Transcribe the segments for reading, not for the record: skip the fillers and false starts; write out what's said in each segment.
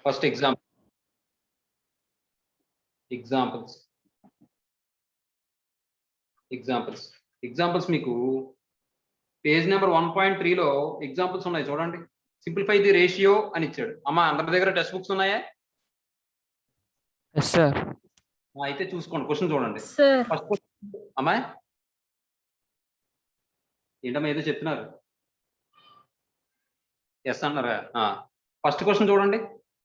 First examples మీకు page number 1.3లో examples ఉన్నాయి చూడండి. సింప్లిఫై ది రేషియో అని ఇచ్చాడు. అమ్మా అందరి దగ్గర టెక్స్ట్ బుక్స్ ఉన్నాయా? Yes sir. అయితే చూసుకోండి, క్వశ్చన్ చూడండి. ఫస్ట్ క్వశ్చన్ అమ్మా ఏంటమ్మా ఏదో చెప్తున్నారు, ఎస్ అన్నారా? ఫస్ట్ క్వశ్చన్ చూడండి.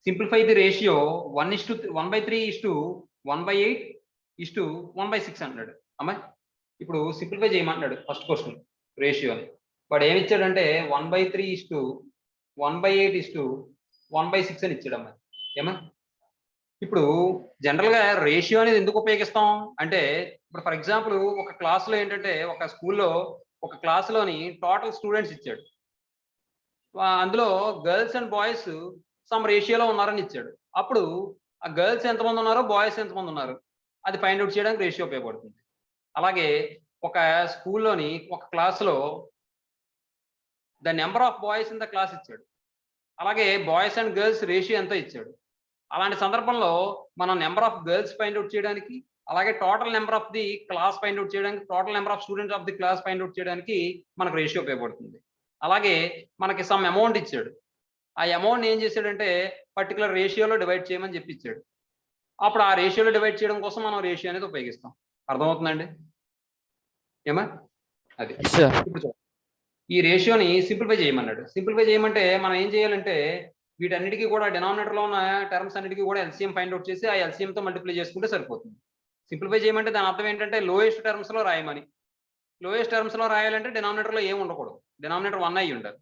సింప్లిఫై ది రేషియో 1:1/3:1/8:1/6 అంటున్నాడు. అమ్మా ఇప్పుడు సింప్లిఫై చేయమంటున్నాడు ఫస్ట్ క్వశ్చన్ రేషియోని. వాడు ఏమి ఇచ్చాడంటే 1/3:1/8:1/6 అని ఇచ్చాడు అమ్మా. ఏమా ఇప్పుడు జనరల్ గా రేషియో అనేది ఎందుకు ఉపయోగిస్తాం అంటే, ఇప్పుడు ఫర్ ఎగ్జాంపుల్ ఒక క్లాసులో ఏంటంటే, ఒక స్కూల్లో ఒక క్లాసులోని టోటల్ స్టూడెంట్స్ ఇచ్చాడు. అందులో గర్ల్స్ అండ్ బాయ్స్ సమ్ రేషియోలో ఉన్నారని ఇచ్చాడు. అప్పుడు ఆ గర్ల్స్ ఎంతమంది ఉన్నారో బాయ్స్ ఎంతమంది ఉన్నారు అది ఫైండ్ అవుట్ చేయడానికి రేషియో ఉపయోగపడుతుంది. అలాగే ఒక స్కూల్లోని ఒక క్లాసులో the number of boys in the class ఇచ్చాడు. అలాగే బాయ్స్ అండ్ గర్ల్స్ రేషియో ఎంతో ఇచ్చాడు. అలాంటి సందర్భంలో మనం number of girls find out చేయడానికి, అలాగే total number of the class find out చేయడానికి, total number of students of the class find out చేయడానికి మనకు రేషియో ఉపయోగపడుతుంది. అలాగే మనకి సమ్ అమౌంట్ ఇచ్చాడు. ఆ అమౌంట్ ఏం చేశాడంటే పర్టికులర్ రేషియోలో డివైడ్ చేయమని చెప్పి ఇచ్చాడు. అప్పుడు ఆ రేషియోలో డివైడ్ చేయడం కోసం మనం రేషియో అనేది ఉపయోగిస్తాం. అర్థమవుతుందండి? ఏమా అది ఇప్పుడు ఈ రేషియోని సింప్లిఫై చేయమన్నాడు. సింప్లిఫై చేయమంటే మనం ఏం చేయాలంటే వీటన్నిటికీ కూడా డినామినేటర్లో ఉన్న టర్మ్స్ అన్నిటికీ కూడా ఎల్సిఎం ఫైండ్ అవుట్ చేసి ఆ ఎల్సిఎంతో మల్టిప్లై చేసుకుంటే సరిపోతుంది. సింప్లిఫై చేయమంటే దాని అర్థం ఏంటంటే లోయెస్ట్ టర్మ్స్లో రాయమని. లోయెస్ట్ టర్మ్స్లో రాయాలంటే డినామినేటర్లో ఏమి ఉండకూడదు, డినామినేటర్ 1 అయ్యి ఉండాలి.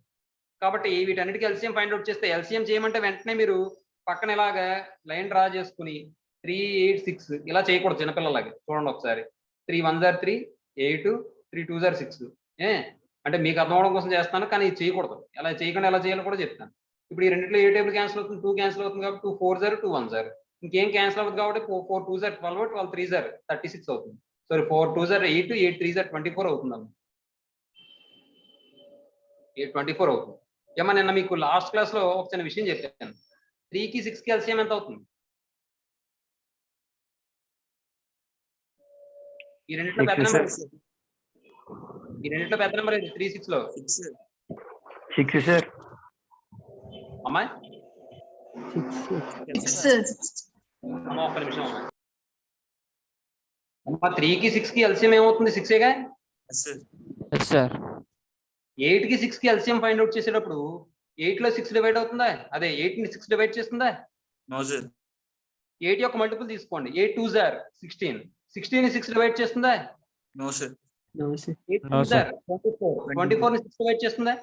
కాబట్టి వీటన్నిటికీ ఎల్సిఎం ఫైండ్ అవుట్ చేస్తే ఎల్సిఎం చేయమంటే వెంటనే మీరు పక్కన ఇలాగా లైన్ డ్రా చేసుకుని 3, 8, 6 ఇలా చేయకూడదు చిన్నపిల్లలాగా. చూడండి ఒకసారి. 3 1s are 3, 8, 3 2s are 6. అంటే మీకు అర్థం అవడం కోసం చేస్తాను, కానీ ఇది చేయకూడదు. ఎలా చేయకుండా ఎలా చేయాలో కూడా చెప్తాను. ఇప్పుడు ఈ రెండిట్లో ఏ టేబుల్ క్యాన్సిల్ అవుతుంది? 2 క్యాన్సిల్ అవుతుంది కాబట్టి 2 4s are 2 1s are. ఇంకేం క్యాన్సిల్ అవుతుంది కాబట్టి 4 2s are 12, 12 3s are 36 అవుతుంది. Sorry 4 2s are 8, 8 3s are 24 అవుతుందమ్మా. 24 అవుతుంది. ఏమన్నా నిన్న మీకు లాస్ట్ క్లాస్ లో ఒక చిన్న విషయం చెప్పాను. 3కి 6కి ఎల్సిఎం ఎంత అవుతుంది? ఈ రెండిట్లో పెద్ద నెంబర్ ఏది? 3 6 లో 6 సార్. అమ్మా 6 ఒక్క నిమిషం అమ్మా. 3కి 6కి ఎల్సిఎం ఏమవుతుంది? 6ఏగా. 8కి 6కి ఎల్సిఎం ఫైండ్ అవుట్ చేసేటప్పుడు 8లో 6 డివైడ్ అవుతుందా? అదే 8ని 6 డివైడ్ చేస్తుందా? 8 యొక్క మల్టిపుల్ తీసుకోండి. 8 2s are 16. 16ని 6 డివైడ్ చేస్తుందా? 8 2s are 24. 24ని 6 డివైడ్ చేస్తుందా?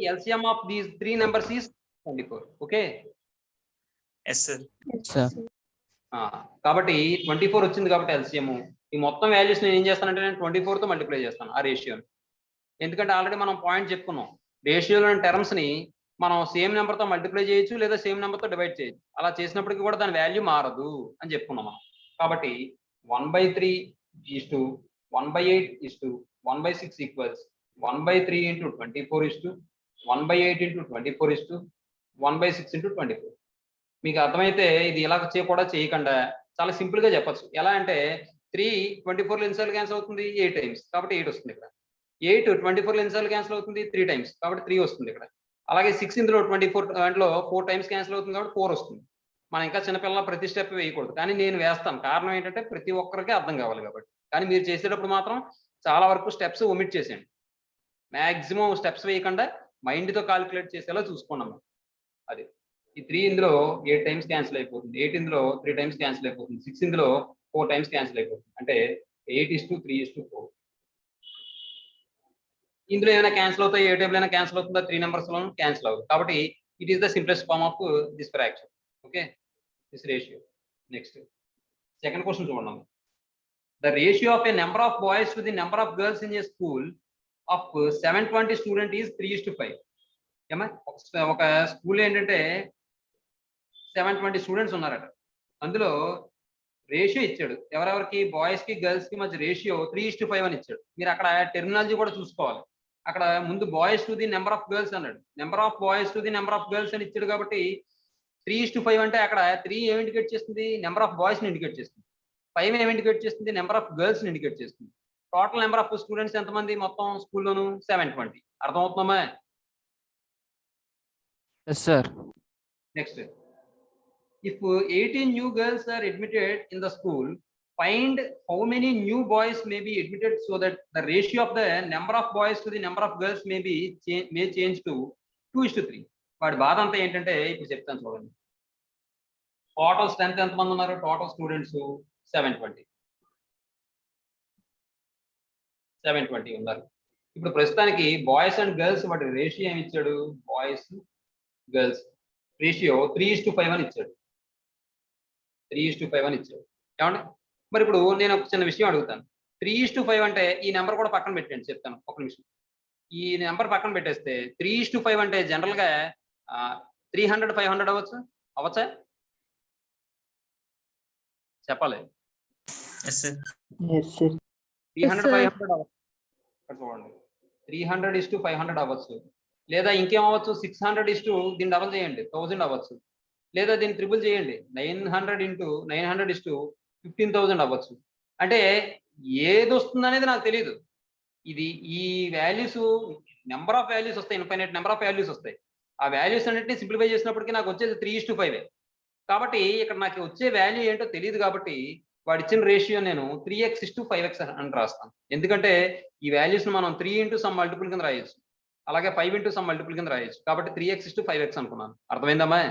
LCM of these 3 numbers is 24. Okay. కాబట్టి 24 వచ్చింది కాబట్టి ఎల్సిఎం ఈ మొత్తం వాల్యూస్ నేను ఏం చేస్తానంటే నేను 24తో మల్టిప్లై చేస్తాను ఆ రేషియోని. ఎందుకంటే ఆల్రెడీ మనం పాయింట్ చెప్పుకున్నాం, రేషియోలోని టర్మ్స్ ని మనం సేమ్ నెంబర్తో మల్టిప్లై చేయొచ్చు లేదా సేమ్ నెంబర్తో డివైడ్ చేయొచ్చు. అలా చేసినప్పటికీ కూడా దాని వాల్యూ మారదు అని చెప్పుకున్నాం మనం. కాబట్టి 1/3:1/8:1/6 ఈక్వల్స్ 1/3 × 24 1/8 × 24 1/6 × 24. మీకు అర్థమైతే ఇది ఇలా కూడా చేయకుండా చాలా సింపుల్ గా చెప్పచ్చు. ఎలా అంటే 3 24లో ఎన్నిసార్లు క్యాన్సిల్ అవుతుంది? 8 టైమ్స్ కాబట్టి 8 వస్తుంది ఇక్కడ. 8 24లో ఎన్నిసార్లు క్యాన్సిల్ అవుతుంది? 3 టైమ్స్ కాబట్టి 3 వస్తుంది ఇక్కడ. అలాగే 6 ఇందులో 24 దాంట్లో 4 టైమ్స్ క్యాన్సిల్ అవుతుంది కాబట్టి 4 వస్తుంది. మనం ఇంకా చిన్నపిల్లల ప్రతి స్టెప్ వేయకూడదు, కానీ నేను వేస్తాను. కారణం ఏంటంటే ప్రతి ఒక్కరికి అర్థం కావాలి కాబట్టి. కానీ మీరు చేసేటప్పుడు మాత్రం చాలా వరకు స్టెప్స్ ఒమిట్ చేసేయండి. మ్యాక్సిమం స్టెప్స్ వేయకుండా మైండ్తో కాలిక్యులేట్ చేసేలా చూసుకున్నాం. అది ఈ 3 ఇందులో 8 టైమ్స్ క్యాన్సిల్ అయిపోతుంది. 8 ఇందులో 3 టైమ్స్ క్యాన్సిల్ అయిపోతుంది. 6 ఇందులో 4 టైమ్స్ క్యాన్సిల్ అయిపోతుంది. అంటే 8:3:4. ఇందులో ఏమైనా క్యాన్సిల్ అవుతాయి? ఏ టేబుల్ అయినా క్యాన్సిల్ అవుతుందా? 3 నెంబర్స్ లో క్యాన్సిల్ అవుతుంది. కాబట్టి it is the simplest form of this fraction. Okay, this ratio. Next second question చూడండి. The ratio of a number of boys to the number of girls in a school of 720 student is 3:5. ఏమా ఒక school ఏంటంటే 720 students ఉన్నారట. అందులో ratio ఇచ్చాడు. ఎవరెవరికి? Boys కి girls కి మధ్య రేషియో 3:5 అని ఇచ్చాడు. మీరు అక్కడ టెర్మినాలజీ కూడా చూసుకోవాలి. అక్కడ ముందు boys to the number of girls అన్నాడు. Number of boys to the number of girls అని ఇచ్చాడు కాబట్టి 3:5 అంటే అక్కడ 3 ఏమి ఇండికేట్ చేస్తుంది? నెంబర్ ఆఫ్ బాయ్స్ ని ఇండికేట్ చేస్తుంది. 5 ఏమి ఇండికేట్ చేస్తుంది? నెంబర్ ఆఫ్ గర్ల్స్ ని ఇండికేట్ చేస్తుంది. టోటల్ నెంబర్ ఆఫ్ స్టూడెంట్స్ ఎంతమంది మొత్తం స్కూల్లోను? 720. అర్థమవుతుందమ్మా? Yes, sir. Next, if 18 new girls are admitted in the school, find how many new boys may be admitted so that the ratio of the number of boys to the number of girls may change to 2:3. వాడి బాధ అంతా ఏంటంటే ఇప్పుడు చెప్తాను చూడండి. Total strength ఎంతమంది ఉన్నారు? Total students 720 ఉన్నారు. ఇప్పుడు ప్రస్తుతానికి బాయ్స్ అండ్ గర్ల్స్ వాటి రేషియో ఏమి ఇచ్చాడు? బాయ్స్ గర్ల్స్ రేషియో 3:5 అని ఇచ్చాడు. 3:5 అని ఇచ్చాడు. ఏమండి? మరి ఇప్పుడు నేను ఒక చిన్న విషయం అడుగుతాను. 3:5 అంటే ఈ నెంబర్ కూడా పక్కన పెట్టండి, చెప్తాను ఒక నిమిషం. ఈ నెంబర్ పక్కన పెట్టేస్తే 3:5 అంటే జనరల్ గా 300, 500 అవచ్చా? చెప్పాలి. Yes, sir. 300, sir. 500 అవ్వచ్చు. ఇక్కడ చూడండి, 300:500 అవ్వచ్చు. లేదా ఇంకేం అవ్వచ్చు? 600 దీన్ని డబల్ చేయండి, 1000 అవ్వచ్చు. లేదా దీన్ని ట్రిపుల్ చేయండి, 900:900 అవ్వచ్చు. అంటే ఏది వస్తుంది అనేది నాకు తెలియదు. ఇది ఈ వాల్యూస్ నెంబర్ ఆఫ్ వాల్యూస్ వస్తాయి, ఇన్ఫైనైట్ నెంబర్ ఆఫ్ వాల్యూస్ వస్తాయి. ఆ వాల్యూస్ అన్నింటినీ సింప్లిఫై చేసినప్పటికీ నాకు వచ్చేది 3:5. కాబట్టి ఇక్కడ నాకు వచ్చే వాల్యూ ఏంటో తెలియదు కాబట్టి వాడు ఇచ్చిన రేషియో నేను 3x:5x అని రాస్తాను. ఎందుకంటే ఈ వాల్యూస్ మనం 3 ఇంటూ సమ్ మల్టిపుల్ కింద రాయొచ్చు, అలాగే 5 ఇంటూ సమ్ మల్టిపుల్ కింద రాయొచ్చు. కాబట్టి 3x:5x అనుకున్నాను. అర్థమైందమ్మా?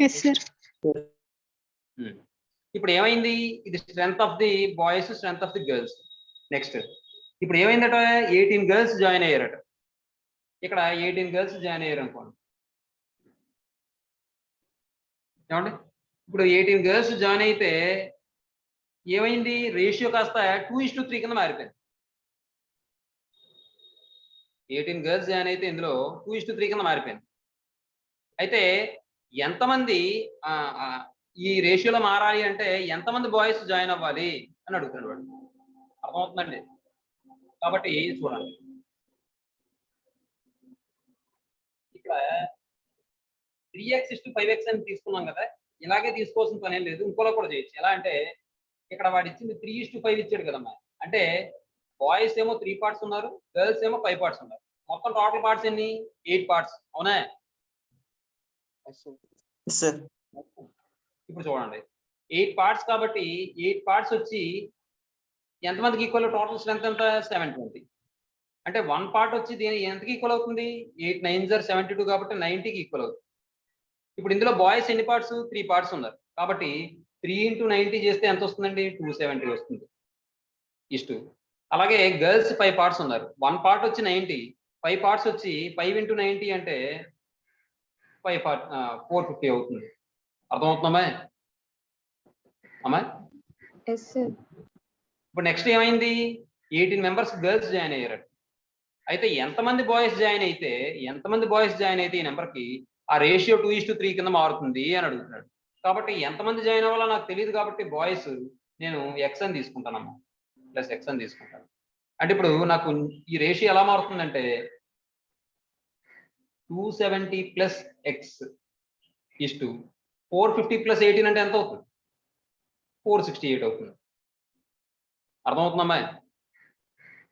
Yes, sir. ఇప్పుడు ఏమైంది? ఇది strength of the boys, strength of the girls. Next, ఇప్పుడు ఏమైందట? 18 గర్ల్స్ జాయిన్ అయ్యారట. ఇక్కడ 18 గర్ల్స్ జాయిన్ అయ్యారు అనుకోండి. ఏమండి? ఇప్పుడు 18 గర్ల్స్ జాయిన్ అయితే ఏమైంది? రేషియో కాస్త 2:3 కింద మారిపోయింది. 18 గర్ల్స్ జాయిన్ అయితే ఇందులో 2:3 కింద మారిపోయింది. అయితే ఎంతమంది ఈ రేషియోలో మారాలి అంటే ఎంతమంది బాయ్స్ జాయిన్ అవ్వాలి అని అడుగుతున్నాడు వాడు. అర్థమవుతుందండి? కాబట్టి చూడండి, ఇక్కడ 3x:5x అని తీసుకున్నాం కదా, ఇలాగే తీసుకోవాల్సిన పని ఏం లేదు, ఇంకోలా కూడా చేయొచ్చు. ఎలా అంటే ఇక్కడ వాడు ఇచ్చింది 3:5 ఇచ్చాడు కదమ్మా. అంటే బాయ్స్ ఏమో 3 పార్ట్స్ ఉన్నారు, గర్ల్స్ ఏమో 5 పార్ట్స్ ఉన్నారు. మొత్తం టోటల్ పార్ట్స్ ఎన్ని? 8 పార్ట్స్. అవునా? Yes, sir. ఇప్పుడు చూడండి, 8 పార్ట్స్ కాబట్టి 8 పార్ట్స్ వచ్చి ఎంతమందికి ఈక్వల్? టోటల్ స్ట్రెంత్ ఎంత? 720. అంటే 1 పార్ట్ వచ్చి దీని ఎంతకి ఈక్వల్ అవుతుంది? 8 9s are 72 కాబట్టి 90కి ఈక్వల్ అవుతుంది. ఇప్పుడు ఇందులో బాయ్స్ ఎన్ని పార్ట్స్? 3 పార్ట్స్ ఉన్నారు కాబట్టి 3 into 90 చేస్తే ఎంత వస్తుందండి? 270 వస్తుంది. అలాగే గర్ల్స్ 5 పార్ట్స్ ఉన్నారు. 1 పార్ట్ వచ్చి 90, 5 పార్ట్స్ వచ్చి 5 into 90 అంటే 450 అవుతుంది. అర్థమవుతుందమ్మా? అమ్మా? Yes, sir. ఇప్పుడు నెక్స్ట్ ఏమైంది? 18 మెంబర్స్ గర్ల్స్ జాయిన్ అయ్యారు. అయితే ఎంతమంది బాయ్స్ జాయిన్ అయితే ఈ నెంబర్కి ఆ రేషియో 2:3 కింద మారుతుంది అని అడుగుతున్నాడు. కాబట్టి ఎంతమంది జాయిన్ అవ్వాలో నాకు తెలియదు కాబట్టి బాయ్స్ నేను x అని తీసుకుంటానమ్మా, ప్లస్ x అని తీసుకుంటాను. అంటే ఇప్పుడు నాకు ఈ రేషియో ఎలా మారుతుందంటే 270 ప్లస్ x = 450 ప్లస్ 18 అంటే ఎంత అవుతుంది? 468 అవుతుంది. అర్థమవుతుందమ్మా?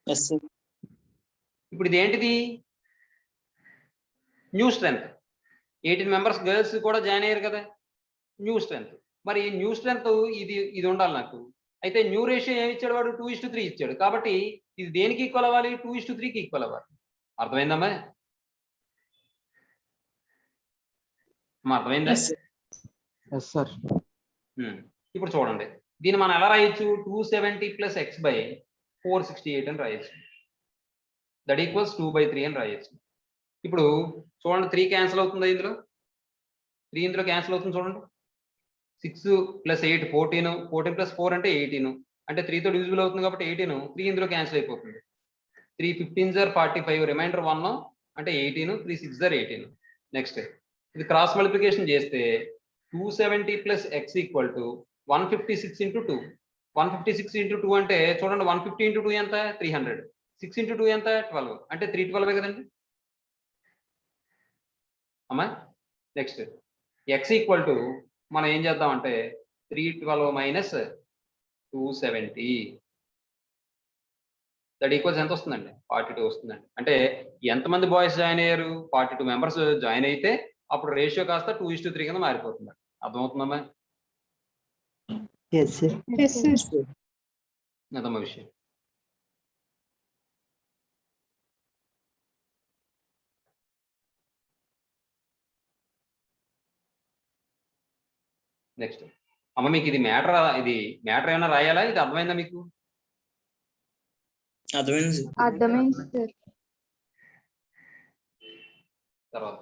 Yes, sir. ఇప్పుడు ఇది ఏంటిది? New strength. 18 మెంబర్స్ గర్ల్స్ కూడా జాయిన్ అయ్యారు కదా, న్యూ స్ట్రెంత్. మరి న్యూ స్ట్రెంత్ ఇది ఉండాలి నాకు. అయితే న్యూ రేషియో ఏమి ఇచ్చాడు వాడు? 2:3 ఇచ్చాడు. కాబట్టి ఇది దేనికి ఈక్వల్ అవ్వాలి? 2:3కి ఈక్వల్ అవ్వాలి. అర్థమైందమ్మా? అర్థమైందా? Yes, sir. ఇప్పుడు చూడండి, దీన్ని మనం ఎలా రాయొచ్చు? 270 ప్లస్ x బై 468 అని రాయొచ్చు. దట్ ఈక్వల్స్ 2/3 అని రాయొచ్చు. ఇప్పుడు చూడండి, 3 క్యాన్సిల్ అవుతుంది ఇందులో, 3 ఇందులో క్యాన్సిల్ అవుతుంది చూడండి. 6 ప్లస్ 8 14, 14 ప్లస్ 4 అంటే 18, అంటే 3తో డివిజిబుల్ అవుతుంది కాబట్టి 18, 3 ఇందులో క్యాన్సిల్ అయిపోతుంది. 3 15s are 45, రిమైండర్ 1 అంటే 18, 3 6s are 18. నెక్స్ట్ ఇది క్రాస్ మల్టిప్లికేషన్ చేస్తే 270 plus x equal to 156 into 2. 156 into 2 అంటే చూడండి, 150 into 2 ఎంత? 300. 6 into 2 ఎంత 12 అంటే 312 కదండి అమ్మా. నెక్స్ట్ x ఈక్వల్ టు మనం ఏం చేద్దామంటే 312 మైనస్ 270 దట్ ఈక్వల్స్ ఎంత వస్తుందండి 42 వస్తుందండి. అంటే ఎంతమంది బాయ్స్ జాయిన్ అయ్యారు 42 మెంబర్స్ జాయిన్ అయితే అప్పుడు రేషియో కాస్త 2:3 కింద మారిపోతుంది. అర్థమవుతుందమ్మా? Yes, sir. అదమ్మా విషయం. నెక్స్ట్ అమ్మ మీకు ఇది మ్యాటర్ ఏమైనా రాయాలా? ఇది అర్థమైందా మీకు? అర్థమైంది సార్. తర్వాత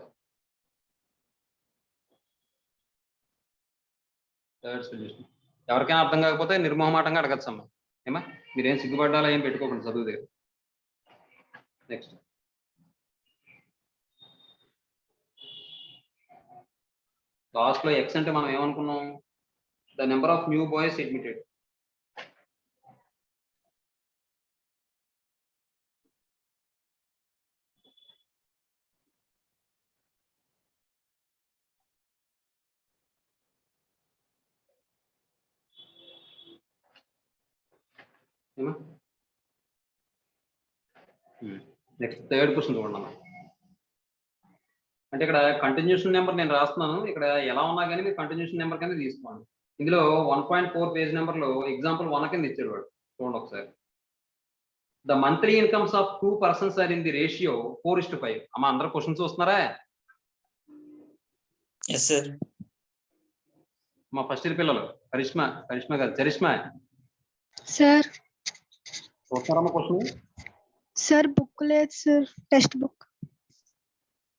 థర్డ్ సొల్యూషన్ ఎవరికైనా అర్థం కాకపోతే నిర్మోహమాటంగా అడగచ్చు అమ్మా. ఏమా మీరేం సిగ్గుపడ్డాలా ఏం పెట్టుకోకండి చదువు దగ్గర. నెక్స్ట్ లాస్ట్ లో ఎక్స్ అంటే మనం ఏమనుకున్నాం? The number of new boys admitted. Next third question చూడండి అమ్మా. అంటే ఇక్కడ కంటిన్యూషన్ నెంబర్ నేను రాస్తున్నాను, ఇక్కడ ఎలా ఉన్నా కానీ మీరు కంటిన్యూషన్ నెంబర్ కింద తీసుకోండి. ఇందులో 1.4 పేజ్ నెంబర్లో ఎగ్జాంపుల్ 1 కింద ఇచ్చాడు వాడు. చూడండి ఒకసారి. The monthly incomes of 2 persons are in the ratio 4:5. అమ్మా అందరూ క్వశ్చన్స్ చూస్తున్నారా? Yes, sir. మా ఫస్ట్ ఇయర్ పిల్లలు కరిష్మా గారు, చరిష్మా సార్ చూస్తున్నారమ్మా క్వశ్చన్? సార్ బుక్ లేదు సార్, టెక్స్ట్ బుక్.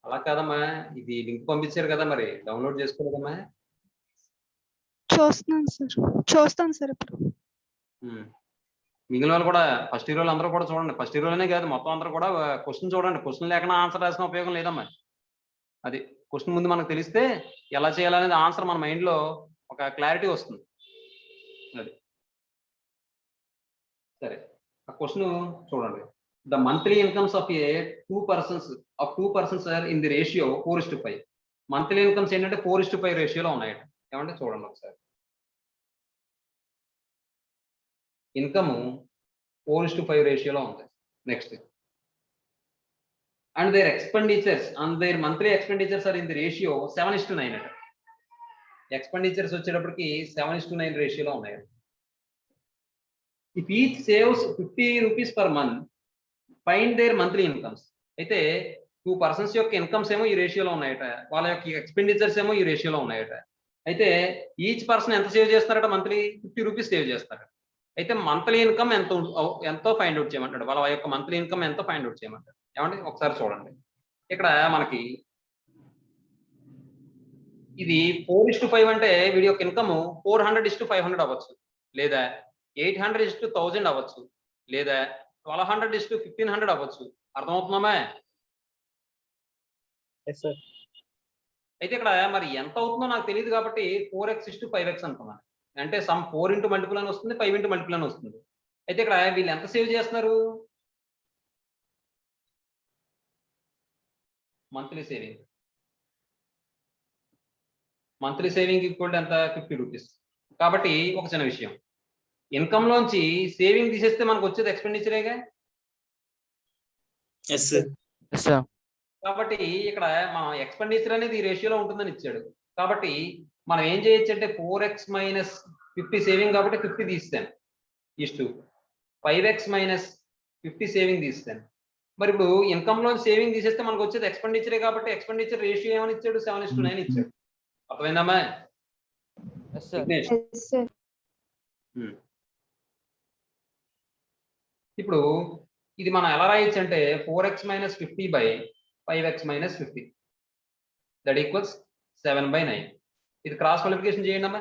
అలా కాదమ్మా, ఇది లింక్ పంపించారు కదా, మరి డౌన్లోడ్ చేసుకోలేదమ్మా? చూస్తాను సార్ ఇప్పుడు. మిగిలిన వాళ్ళు కూడా ఫస్ట్ ఇయర్ వాళ్ళు అందరూ కూడా చూడండి. ఫస్ట్ ఇయర్ వాళ్ళనే కాదు మొత్తం అందరూ కూడా క్వశ్చన్ చూడండి. క్వశ్చన్ లేకుండా ఆన్సర్ రాసిన ఉపయోగం లేదమ్మా. అది క్వశ్చన్ ముందు మనకు తెలిస్తే ఎలా చేయాలనేది ఆన్సర్ మన మైండ్ లో ఒక క్లారిటీ వస్తుంది. అది సరే, ఆ క్వశ్చన్ చూడండి. The monthly incomes of 2 persons are in the ratio 4:5. Monthly incomes ఏంటంటే 4:5 రేషియోలో ఉన్నాయట. ఏమంటే చూడండి ఒకసారి. ఇన్కమ్ 4:5 రేషియోలో ఉంది. Next and their expenditures monthly expenditures are in the ratio 7:9 అట. ఎక్స్పెండిచర్స్ వచ్చేటప్పటికి 7:9 రేషియోలో ఉన్నాయి. If each saves 50 rupees per month, find their monthly incomes. అయితే 2 persons యొక్క ఇన్కమ్స్ ఏమో ఈ రేషియోలో ఉన్నాయట, వాళ్ళ యొక్క ఎక్స్పెండిచర్స్ ఏమో ఈ రేషియోలో ఉన్నాయట. అయితే ఈచ్ పర్సన్ ఎంత సేవ్ చేస్తారట? మంత్లీ 50 rupees సేవ్ చేస్తారు. అయితే మంత్లీ ఇన్కమ్ ఎంతో ఫైండ్ అవుట్ చేయమంటాడు. వాళ్ళ యొక్క మంత్లీ ఇన్కమ్ ఎంతో ఫైండ్ అవుట్ చేయమంటాడు. ఏమంటే ఒకసారి చూడండి. ఇక్కడ మనకి ఇది 4:5 అంటే వీడి యొక్క ఇన్కమ్ 400:500 అవ్వచ్చు, లేదా 800:1000 అవ్వచ్చు, లేదా 1200:1500 అవ్వచ్చు. అర్థమవుతుందమ్మా? అయితే ఇక్కడ మరి ఎంత అవుతుందో నాకు తెలియదు కాబట్టి 4x:5x అనుకున్నాను. అంటే సమ్ 4 into మల్టిపుల్ అని వస్తుంది, 5 into మల్టిపుల్ అని వస్తుంది. అయితే ఇక్కడ వీళ్ళు ఎంత సేవ్ చేస్తున్నారు? మంత్లీ సేవింగ్ ఈక్వల్ ఎంత? 50 rupees. కాబట్టి ఒక చిన్న విషయం, ఇన్కమ్ లోంచి సేవింగ్ తీసేస్తే మనకు వచ్చేది ఎక్స్పెండిచరేగా. Yes, sir. కాబట్టి ఇక్కడ మనం ఎక్స్పెండిచర్ అనేది ఈ రేషియోలో ఉంటుందని ఇచ్చాడు. కాబట్టి మనం ఏం చేయొచ్చు అంటే 4x - 50 సేవింగ్ కాబట్టి 50 తీస్తాను, ఇష్టు 5x - 50 సేవింగ్ తీస్తాను. మరి ఇప్పుడు ఇన్కమ్ లో సేవింగ్ తీసేస్తే మనకు వచ్చేది ఎక్స్పెండిచరే కాబట్టి ఎక్స్పెండిచర్ రేషియో ఏమని ఇచ్చాడు? 7:9 ఇచ్చాడు. అర్థమైందమ్మా? ఇప్పుడు ఇది మనం ఎలా రాయొచ్చు అంటే 4x - 50 by 5x - 50 that equals 7/9. ఇది క్రాస్ మల్టిప్లికేషన్ చేయండి అమ్మా.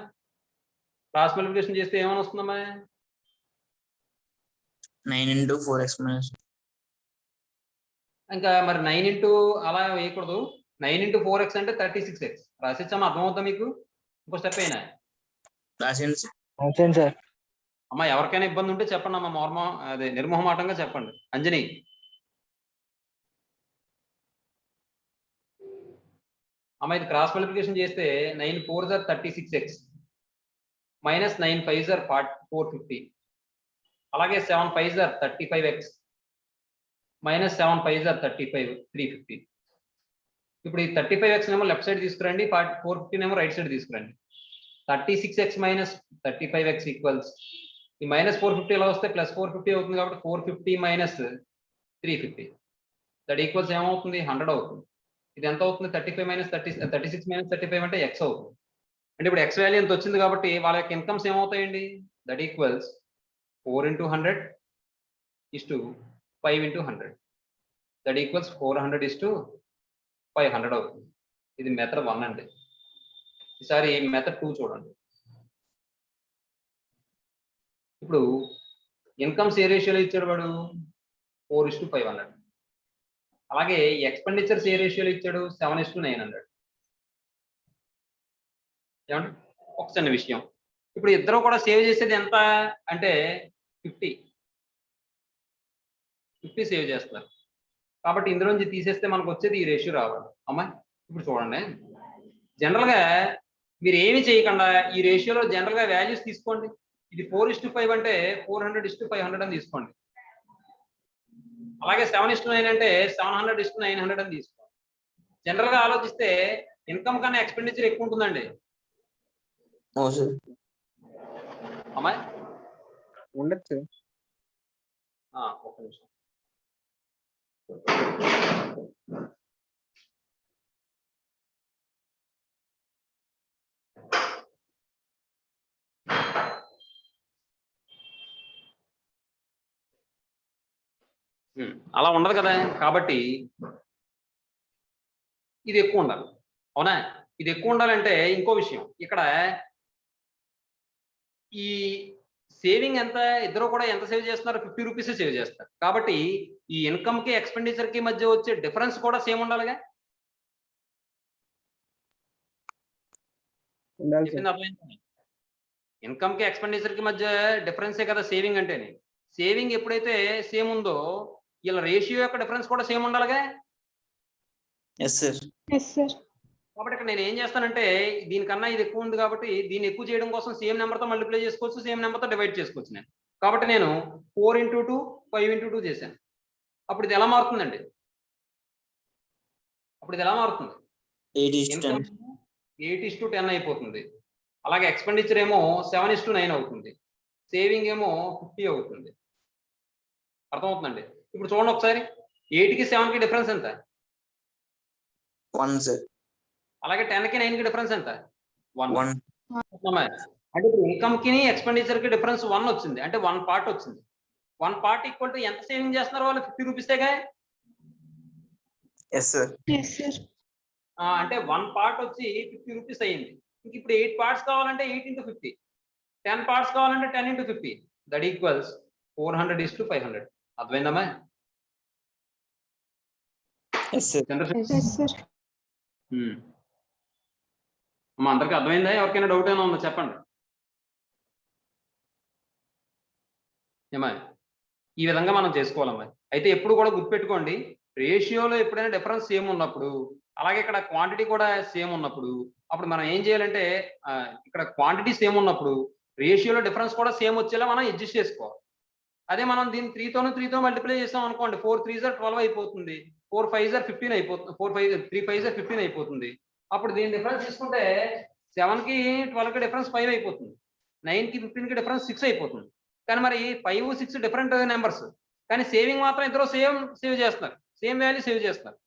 క్రాస్ మల్టిప్లికేషన్ చేస్తే ఏమని వస్తుందమ్మా? 9 into 4x minus. ఇంకా మరి 9 into అలా వేయకూడదు. 9 into 4x అంటే 36x రాసిచ్చమ్మా. అర్థమవుతా మీకు? ఇంకో స్టెప్ అయినా రాసేయండి sir. అవును సార్. అమ్మా ఎవరికైనా ఇబ్బంది ఉంటే చెప్పండి అమ్మా, అదే నిర్మోహమాటంగా చెప్పండి. అంజని. అమ్మా ఇది క్రాస్ మల్టిప్లికేషన్ చేస్తే 9 4s are 36x minus 9 5s are 450, అలాగే 7 5s are 35x minus 7 5s are 35 350. ఇప్పుడు ఈ 35x ఏమో లెఫ్ట్ సైడ్ తీసుకురండి, 450 ఏమో రైట్ సైడ్ తీసుకురండి. 36x మైనస్ 35x ఈక్వల్స్ ఈ మైనస్ 450 ఎలా వస్తే ప్లస్ 450 అవుతుంది, కాబట్టి 450 మైనస్ 350 దట్ ఈక్వల్స్ ఏమవుతుంది 100 అవుతుంది. ఇది ఎంత అవుతుంది 35 మైనస్ 36 మైనస్ 35 అంటే x అవుతుంది. అంటే ఇప్పుడు x వాల్యూ ఎంత వచ్చింది కాబట్టి వాళ్ళ యొక్క ఇన్కమ్స్ ఏమవుతాయండి, that equals 4 into 100 is to 5 into 100 that equals 400 is to 500 అవుతుంది. ఇది మెథడ్ 1 అండి. ఈసారి మెథడ్ 2 చూడండి. ఇప్పుడు ఇన్కమ్స్ ఏ రేషియోలో ఇచ్చాడు వాడు 4:500, అలాగే ఎక్స్పెండిచర్స్ ఏ రేషియోలో ఇచ్చాడు 7:900. ఏమండి ఒక చిన్న విషయం, ఇప్పుడు ఇద్దరు కూడా సేవ్ చేసేది ఎంత అంటే 50 సేవ్ చేస్తున్నారు, కాబట్టి ఇందులోంచి తీసేస్తే మనకు వచ్చేది ఈ రేషియో రావాలి. అమ్మా ఇప్పుడు చూడండి, జనరల్ గా మీరు ఏమి చేయకుండా ఈ రేషియోలో జనరల్ గా వాల్యూస్ తీసుకోండి. ఇది 4:5 అంటే 400:500 అని తీసుకోండి, అలాగే 7:9 అంటే 700:900 అని తీసుకోండి. జనరల్ గా ఆలోచిస్తే ఇన్కమ్ కన్నా ఎక్స్పెండిచర్ ఎక్కువ ఉంటుందండి. No, sir. అమ్మాయి ఉండొచ్చు. ఒక్క నిమిషం. అలా ఉండదు కదా, కాబట్టి ఇది ఎక్కువ ఉండాలి. అవునా, ఇది ఎక్కువ ఉండాలంటే ఇంకో విషయం, ఇక్కడ ఈ సేవింగ్ ఎంత, ఇద్దరు కూడా ఎంత సేవ్ చేస్తున్నారు 50 రూపీస్ సేవ్ చేస్తారు, కాబట్టి ఈ ఇన్కమ్ కి ఎక్స్పెండిచర్ కి మధ్య వచ్చే డిఫరెన్స్ కూడా సేమ్ ఉండాలిగా. ఇన్కమ్ కి ఎక్స్పెండిచర్ కి మధ్య డిఫరెన్సే కదా సేవింగ్ అంటేనే. సేవింగ్ ఎప్పుడైతే సేమ్ ఉందో ఇలా రేషియో యొక్క డిఫరెన్స్ కూడా సేమ్ ఉండాలిగా. Yes, sir. Yes, sir. కాబట్టి ఇక్కడ నేను ఏం చేస్తానంటే దీనికన్నా ఇది ఎక్కువ ఉంది కాబట్టి దీన్ని ఎక్కువ చేయడం కోసం సేమ్ నెంబర్తో మల్టిప్లై చేసుకోవచ్చు, సేమ్ నెంబర్తో డివైడ్ చేసుకోవచ్చు నేను. కాబట్టి నేను 4 into 2 5 into 2 చేశాను. అప్పుడు ఇది ఎలా మారుతుందండి, అప్పుడు ఇది ఎలా మారుతుంది 8:10. 8:10 అయిపోతుంది. అలాగే ఎక్స్పెండిచర్ ఏమో 7:9 అవుతుంది, సేవింగ్ ఏమో 50 అవుతుంది. అర్థమవుతుందండి. ఇప్పుడు చూడండి ఒకసారి 8కి 7కి డిఫరెన్స్ ఎంత, 1, sir. అలాగే 10కి 9కి డిఫరెన్స్ ఎంత 1. 1. అంటే ఇప్పుడు ఇన్కమ్ కి ఎక్స్పెండిచర్ కి డిఫరెన్స్ 1 వచ్చింది, అంటే 1 పార్ట్ వచ్చింది. 1 పార్ట్ ఈక్వల్ టు ఎంత సేవింగ్ చేస్తున్నారు వాళ్ళు 50 రూపీసేగా. Yes, sir. Yes, sir. అంటే 1 పార్ట్ వచ్చి 50 రూపీస్ అయ్యింది. ఇంక ఇప్పుడు 8 పార్ట్స్ కావాలంటే 8 into 50, 10 పార్ట్స్ కావాలంటే 10 into 50 దట్ ఈక్వల్స్ 400:500. అర్థమైందమ్మా? Yes, sir. Yes, sir. అమ్మా అందరికి అర్థమైందా, ఎవరికైనా డౌట్ ఏమైనా ఉందా చెప్పండి. ఏమా ఈ విధంగా మనం చేసుకోవాలమ్మా. అయితే ఎప్పుడు కూడా గుర్తుపెట్టుకోండి, రేషియోలో ఎప్పుడైనా డిఫరెన్స్ సేమ్ ఉన్నప్పుడు, అలాగే ఇక్కడ క్వాంటిటీ కూడా సేమ్ ఉన్నప్పుడు, అప్పుడు మనం ఏం చేయాలంటే ఇక్కడ క్వాంటిటీ సేమ్ ఉన్నప్పుడు రేషియోలో డిఫరెన్స్ కూడా సేమ్ వచ్చేలా మనం అడ్జస్ట్ చేసుకోవాలి. అదే మనం దీన్ని 3తో మల్టిప్లై చేసాం అనుకోండి, 4 3s are 12 అయిపోతుంది, 4 5s are 15 అయిపోతుంది, 3 5s are 15 అయిపోతుంది. అప్పుడు దీని డిఫరెన్స్ తీసుకుంటే 7కి 12కి డిఫరెన్స్ 5 అయిపోతుంది, 9కి 15కి డిఫరెన్స్ 6 అయిపోతుంది. కానీ మరి 5 6 డిఫరెంట్ నెంబర్స్, కానీ సేవింగ్ మాత్రం ఇద్దరు సేవ్ చేస్తున్నారు, సేమ్ వాల్యూ సేవ్ చేస్తున్నారు.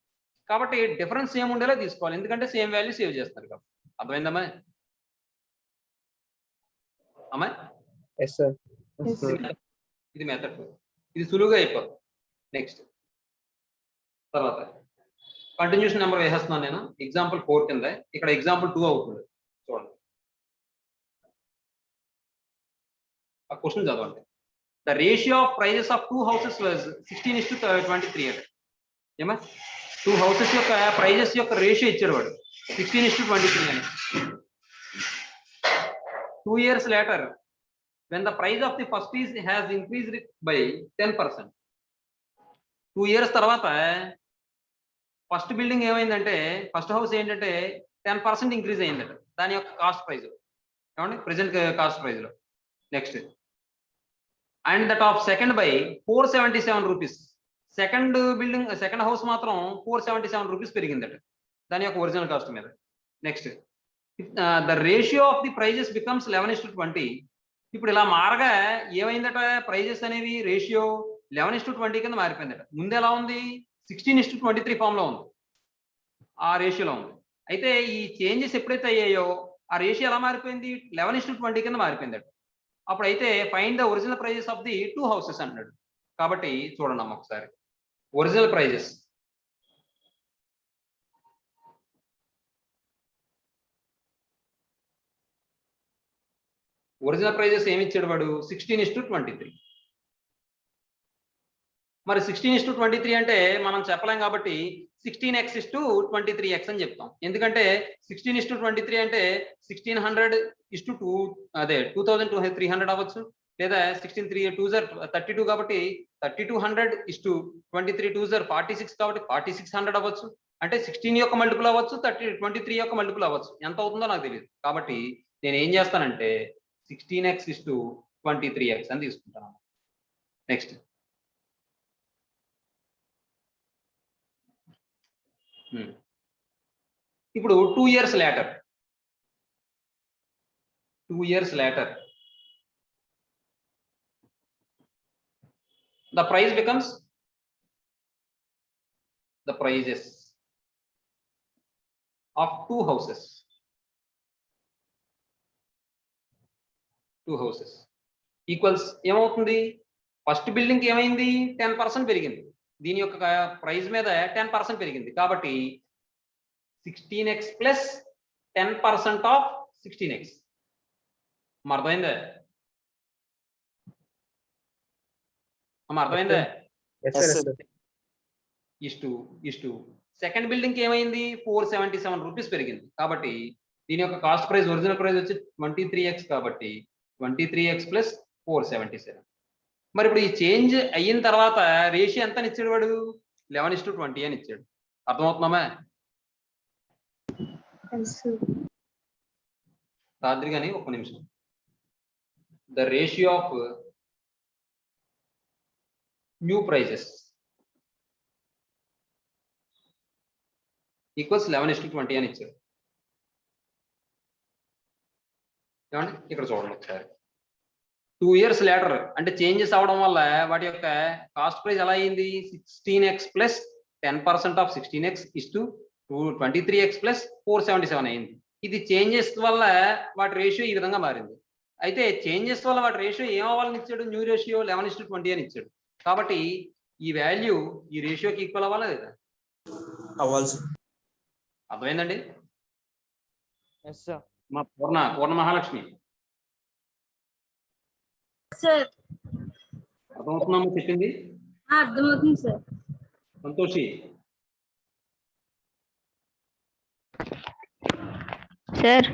కాబట్టి డిఫరెన్స్ సేమ్ ఉండేలా తీసుకోవాలి, ఎందుకంటే సేమ్ వాల్యూ సేవ్ చేస్తున్నారు కాబట్టి. అర్థమైందమ్మా? అమ్మా Yes, sir. Yes, sir. ఇది మెథడ్, ఇది సులువుగా అయిపోతుంది. నెక్స్ట్ తర్వాత కంటిన్యూషన్ నెంబర్ వేసేస్తున్నాను నేను. ఎగ్జాంపుల్ 4 కింద, ఇక్కడ ఎగ్జాంపుల్ 2 అవుతుంది. చూడండి ఆ క్వశ్చన్ చదవండి. The ratio of prices of 2 houses was 16:23 అంటే ఏమా 2 houses యొక్క ప్రైజెస్ యొక్క రేషియో ఇచ్చాడు వాడు 16:23 అని. 2 years later when the price of the first is has increased by 10%. 2 years తర్వాత ఫస్ట్ బిల్డింగ్ ఏమైందంటే ఫస్ట్ హౌస్ ఏంటంటే 10% ఇంక్రీజ్ అయిందట దాని యొక్క కాస్ట్ ప్రైస్ ఏమండి ప్రెసెంట్ కాస్ట్ ప్రైస్ లో. Next and that of second by 477 rupees. Second building second house మాత్రం 477 rupees పెరిగిందట దాని యొక్క ఒరిజినల్ కాస్ట్ మీద. Next the ratio of the prices becomes 11:20. ఇప్పుడు ఇలా మారగా ఏమైందట ప్రైజెస్ అనేవి రేషియో 11:20 కింద మారిపోయిందట. ముందు ఎలా ఉంది 16:23 ఫామ్ లో ఉంది, ఆ రేషియోలో ఉంది. అయితే ఈ చేంజెస్ ఎప్పుడైతే అయ్యాయో ఆ రేషియో ఎలా మారిపోయింది 11:20 కింద మారిపోయిందట. అప్పుడైతే find the original prices of the 2 houses అన్నాడు. కాబట్టి చూడండి అమ్మ ఒకసారి ఒరిజినల్ ప్రైజెస్. ఒరిజినల్ ప్రైజెస్ ఏమి ఇచ్చాడు వాడు 16:23. మరి 16:23 అంటే మనం చెప్పలేం కాబట్టి 16x:23x అని చెప్తాం. ఎందుకంటే 16:23 అంటే 1600:2 అదే 2300 అవ్వచ్చు, లేదా 16 3 2 32 కాబట్టి 3200:23 2 46 కాబట్టి 4600 అవ్వచ్చు. అంటే 16 యొక్క మల్టిపుల్ అవ్వచ్చు, 23 యొక్క మల్టిపుల్ అవ్వచ్చు. ఎంత అవుతుందో నాకు తెలియదు. కాబట్టి నేను ఏం చేస్తానంటే 16x:23x అని తీసుకుంటాను. నెక్స్ట్ ఇప్పుడు 2 years later the price becomes the prices of 2 houses equals ఏమవుతుంది ఫస్ట్ బిల్డింగ్ కి ఏమైంది 10% పెరిగింది, దీని యొక్క ప్రైస్ మీద 10% పెరిగింది. కాబట్టి 16x ప్లస్ 10% ఆఫ్ 16x. అర్థమైందా అర్థమైందా? Yes, sir. Yes, Yes, sir. sir. ఇష్టు సెకండ్ బిల్డింగ్ కి ఏమైంది 477 రూపీస్ పెరిగింది. కాబట్టి దీని యొక్క కాస్ట్ ప్రైస్ ఒరిజినల్ ప్రైస్ వచ్చి 23x కాబట్టి 23x ప్లస్ 477. మరి ఇప్పుడు ఈ చేంజ్ అయిన తర్వాత రేషియో ఎంత ఇచ్చాడు వాడు 11:20 అని ఇచ్చాడు. అర్థమవుతున్నామా రాత్రి కానీ ఒక్క నిమిషం. The ratio of new prices equals 11:20 అని ఇచ్చాడు. ఏమండి ఇక్కడ చూడండి ఒకసారి 2 years later అంటే చేంజెస్ అవడం వల్ల వాటి యొక్క కాస్ట్ ప్రైస్ ఎలా అయింది 16x plus 10% of 16x is to 23x plus 477 అయింది. ఇది చేంజెస్ వల్ల వాటి రేషియో ఈ విధంగా మారింది. అయితే చేంజెస్ వల్ల వాటి రేషియో ఏం అవ్వాలని ఇచ్చాడు న్యూ రేషియో 11:20 అని ఇచ్చాడు. కాబట్టి ఈ వాల్యూ ఈ రేషియోకి ఈక్వల్ అవ్వాలా లేదా? అవ్వాలి సార్. అర్థమైందండి? Yes, sir. మా పూర్ణ మహాలక్ష్మి సార్ అర్థమవుతున్నాము చెప్పింది? అర్థమవుతుంది సార్. సంతోషి సార్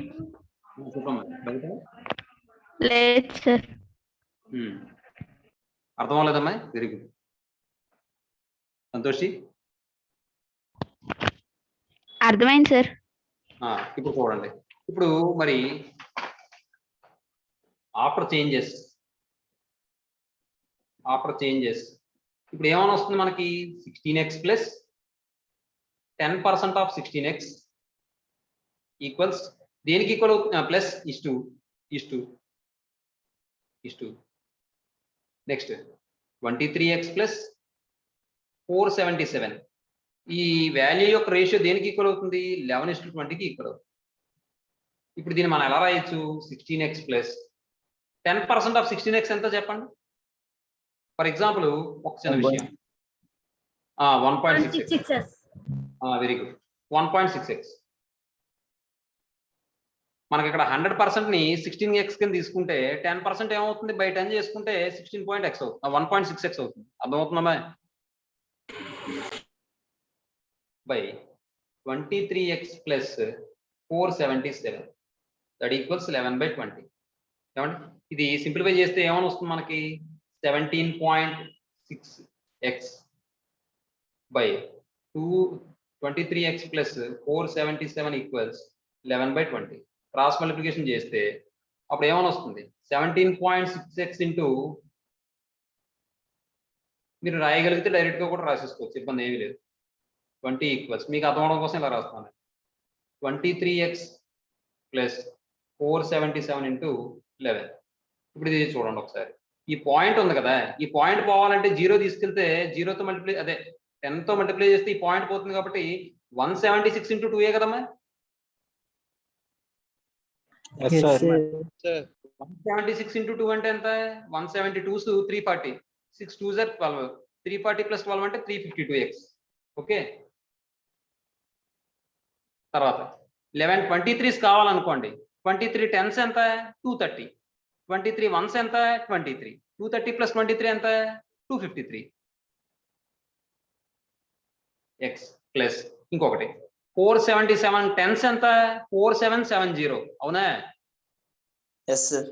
చెప్పమ్మా బయట లేదు సార్. అర్థం అవ్వలేదమ్మా? Very good. సంతోషి అర్థమైంది సార్. ఇప్పుడు చూడండి, ఇప్పుడు మరి ఆఫ్టర్ చేంజెస్ ఇప్పుడు ఏమైనా వస్తుంది మనకి 16x plus 10% of 16x equals దేనికి equal plus is to next 23x plus 477. ఈ వాల్యూ యొక్క రేషియో దేనికి ఈక్వల్ అవుతుంది 11:20కి ఈక్వల్ అవుతుంది. ఇప్పుడు దీన్ని మనం ఎలా రాయొచ్చు 16x ప్లస్ 10% ఆఫ్ 16x ఎంత చెప్పండి. ఫర్ ఎగ్జాంపుల్ ఒక చిన్న విషయం 1.66. Very good 1.6x. మనకి ఇక్కడ 100% ని 16x కింద తీసుకుంటే 10% ఏమవుతుంది బై 10 చేసుకుంటే 16.x అవుతుంది 1.6x అవుతుంది. అర్థమవుతుందమ్మా? By 23x plus 477 that equals 11/20. ఏమండి ఇది సింప్లిఫై చేస్తే ఏమని వస్తుంది మనకి 17.6x by 23x plus 477 equals 11/20. Cross multiplication చేస్తే అప్పుడు ఏమని వస్తుంది 17.6x ఇంటూ మీరు రాయగలిగితే డైరెక్ట్గా కూడా రాసేసుకోవచ్చు, ఇబ్బంది ఏమీ లేదు. 20 ఈక్వల్స్ మీకు అర్థం అవడం కోసం ఇలా రాస్తాను. 23x plus 477 into 11. ఇప్పుడు ఇది చూడండి ఒకసారి, ఈ పాయింట్ ఉంది కదా, ఈ పాయింట్ పోవాలంటే 0 తీసుకెళ్తే 0తో మల్టిప్లై 10తో మల్టిప్లై చేస్తే ఈ పాయింట్ పోతుంది కాబట్టి 176 ఇంటూ 2 కదమ్మా. Yes, sir. 176 ఇంటూ 2 అంటే ఎంత? 172 340, 6 2s are 12, 340 ప్లస్ 12 అంటే 352x. ఓకే, తర్వాత 11 23s కావాలనుకోండి, 23 10s ఎంత? 230, 23 1s ఎంత? 23, 230 ప్లస్ 23 ఎంత? 253 x ప్లస్ ఇంకొకటి 477 10s ఎంత? 4770, అవునా? Yes, sir.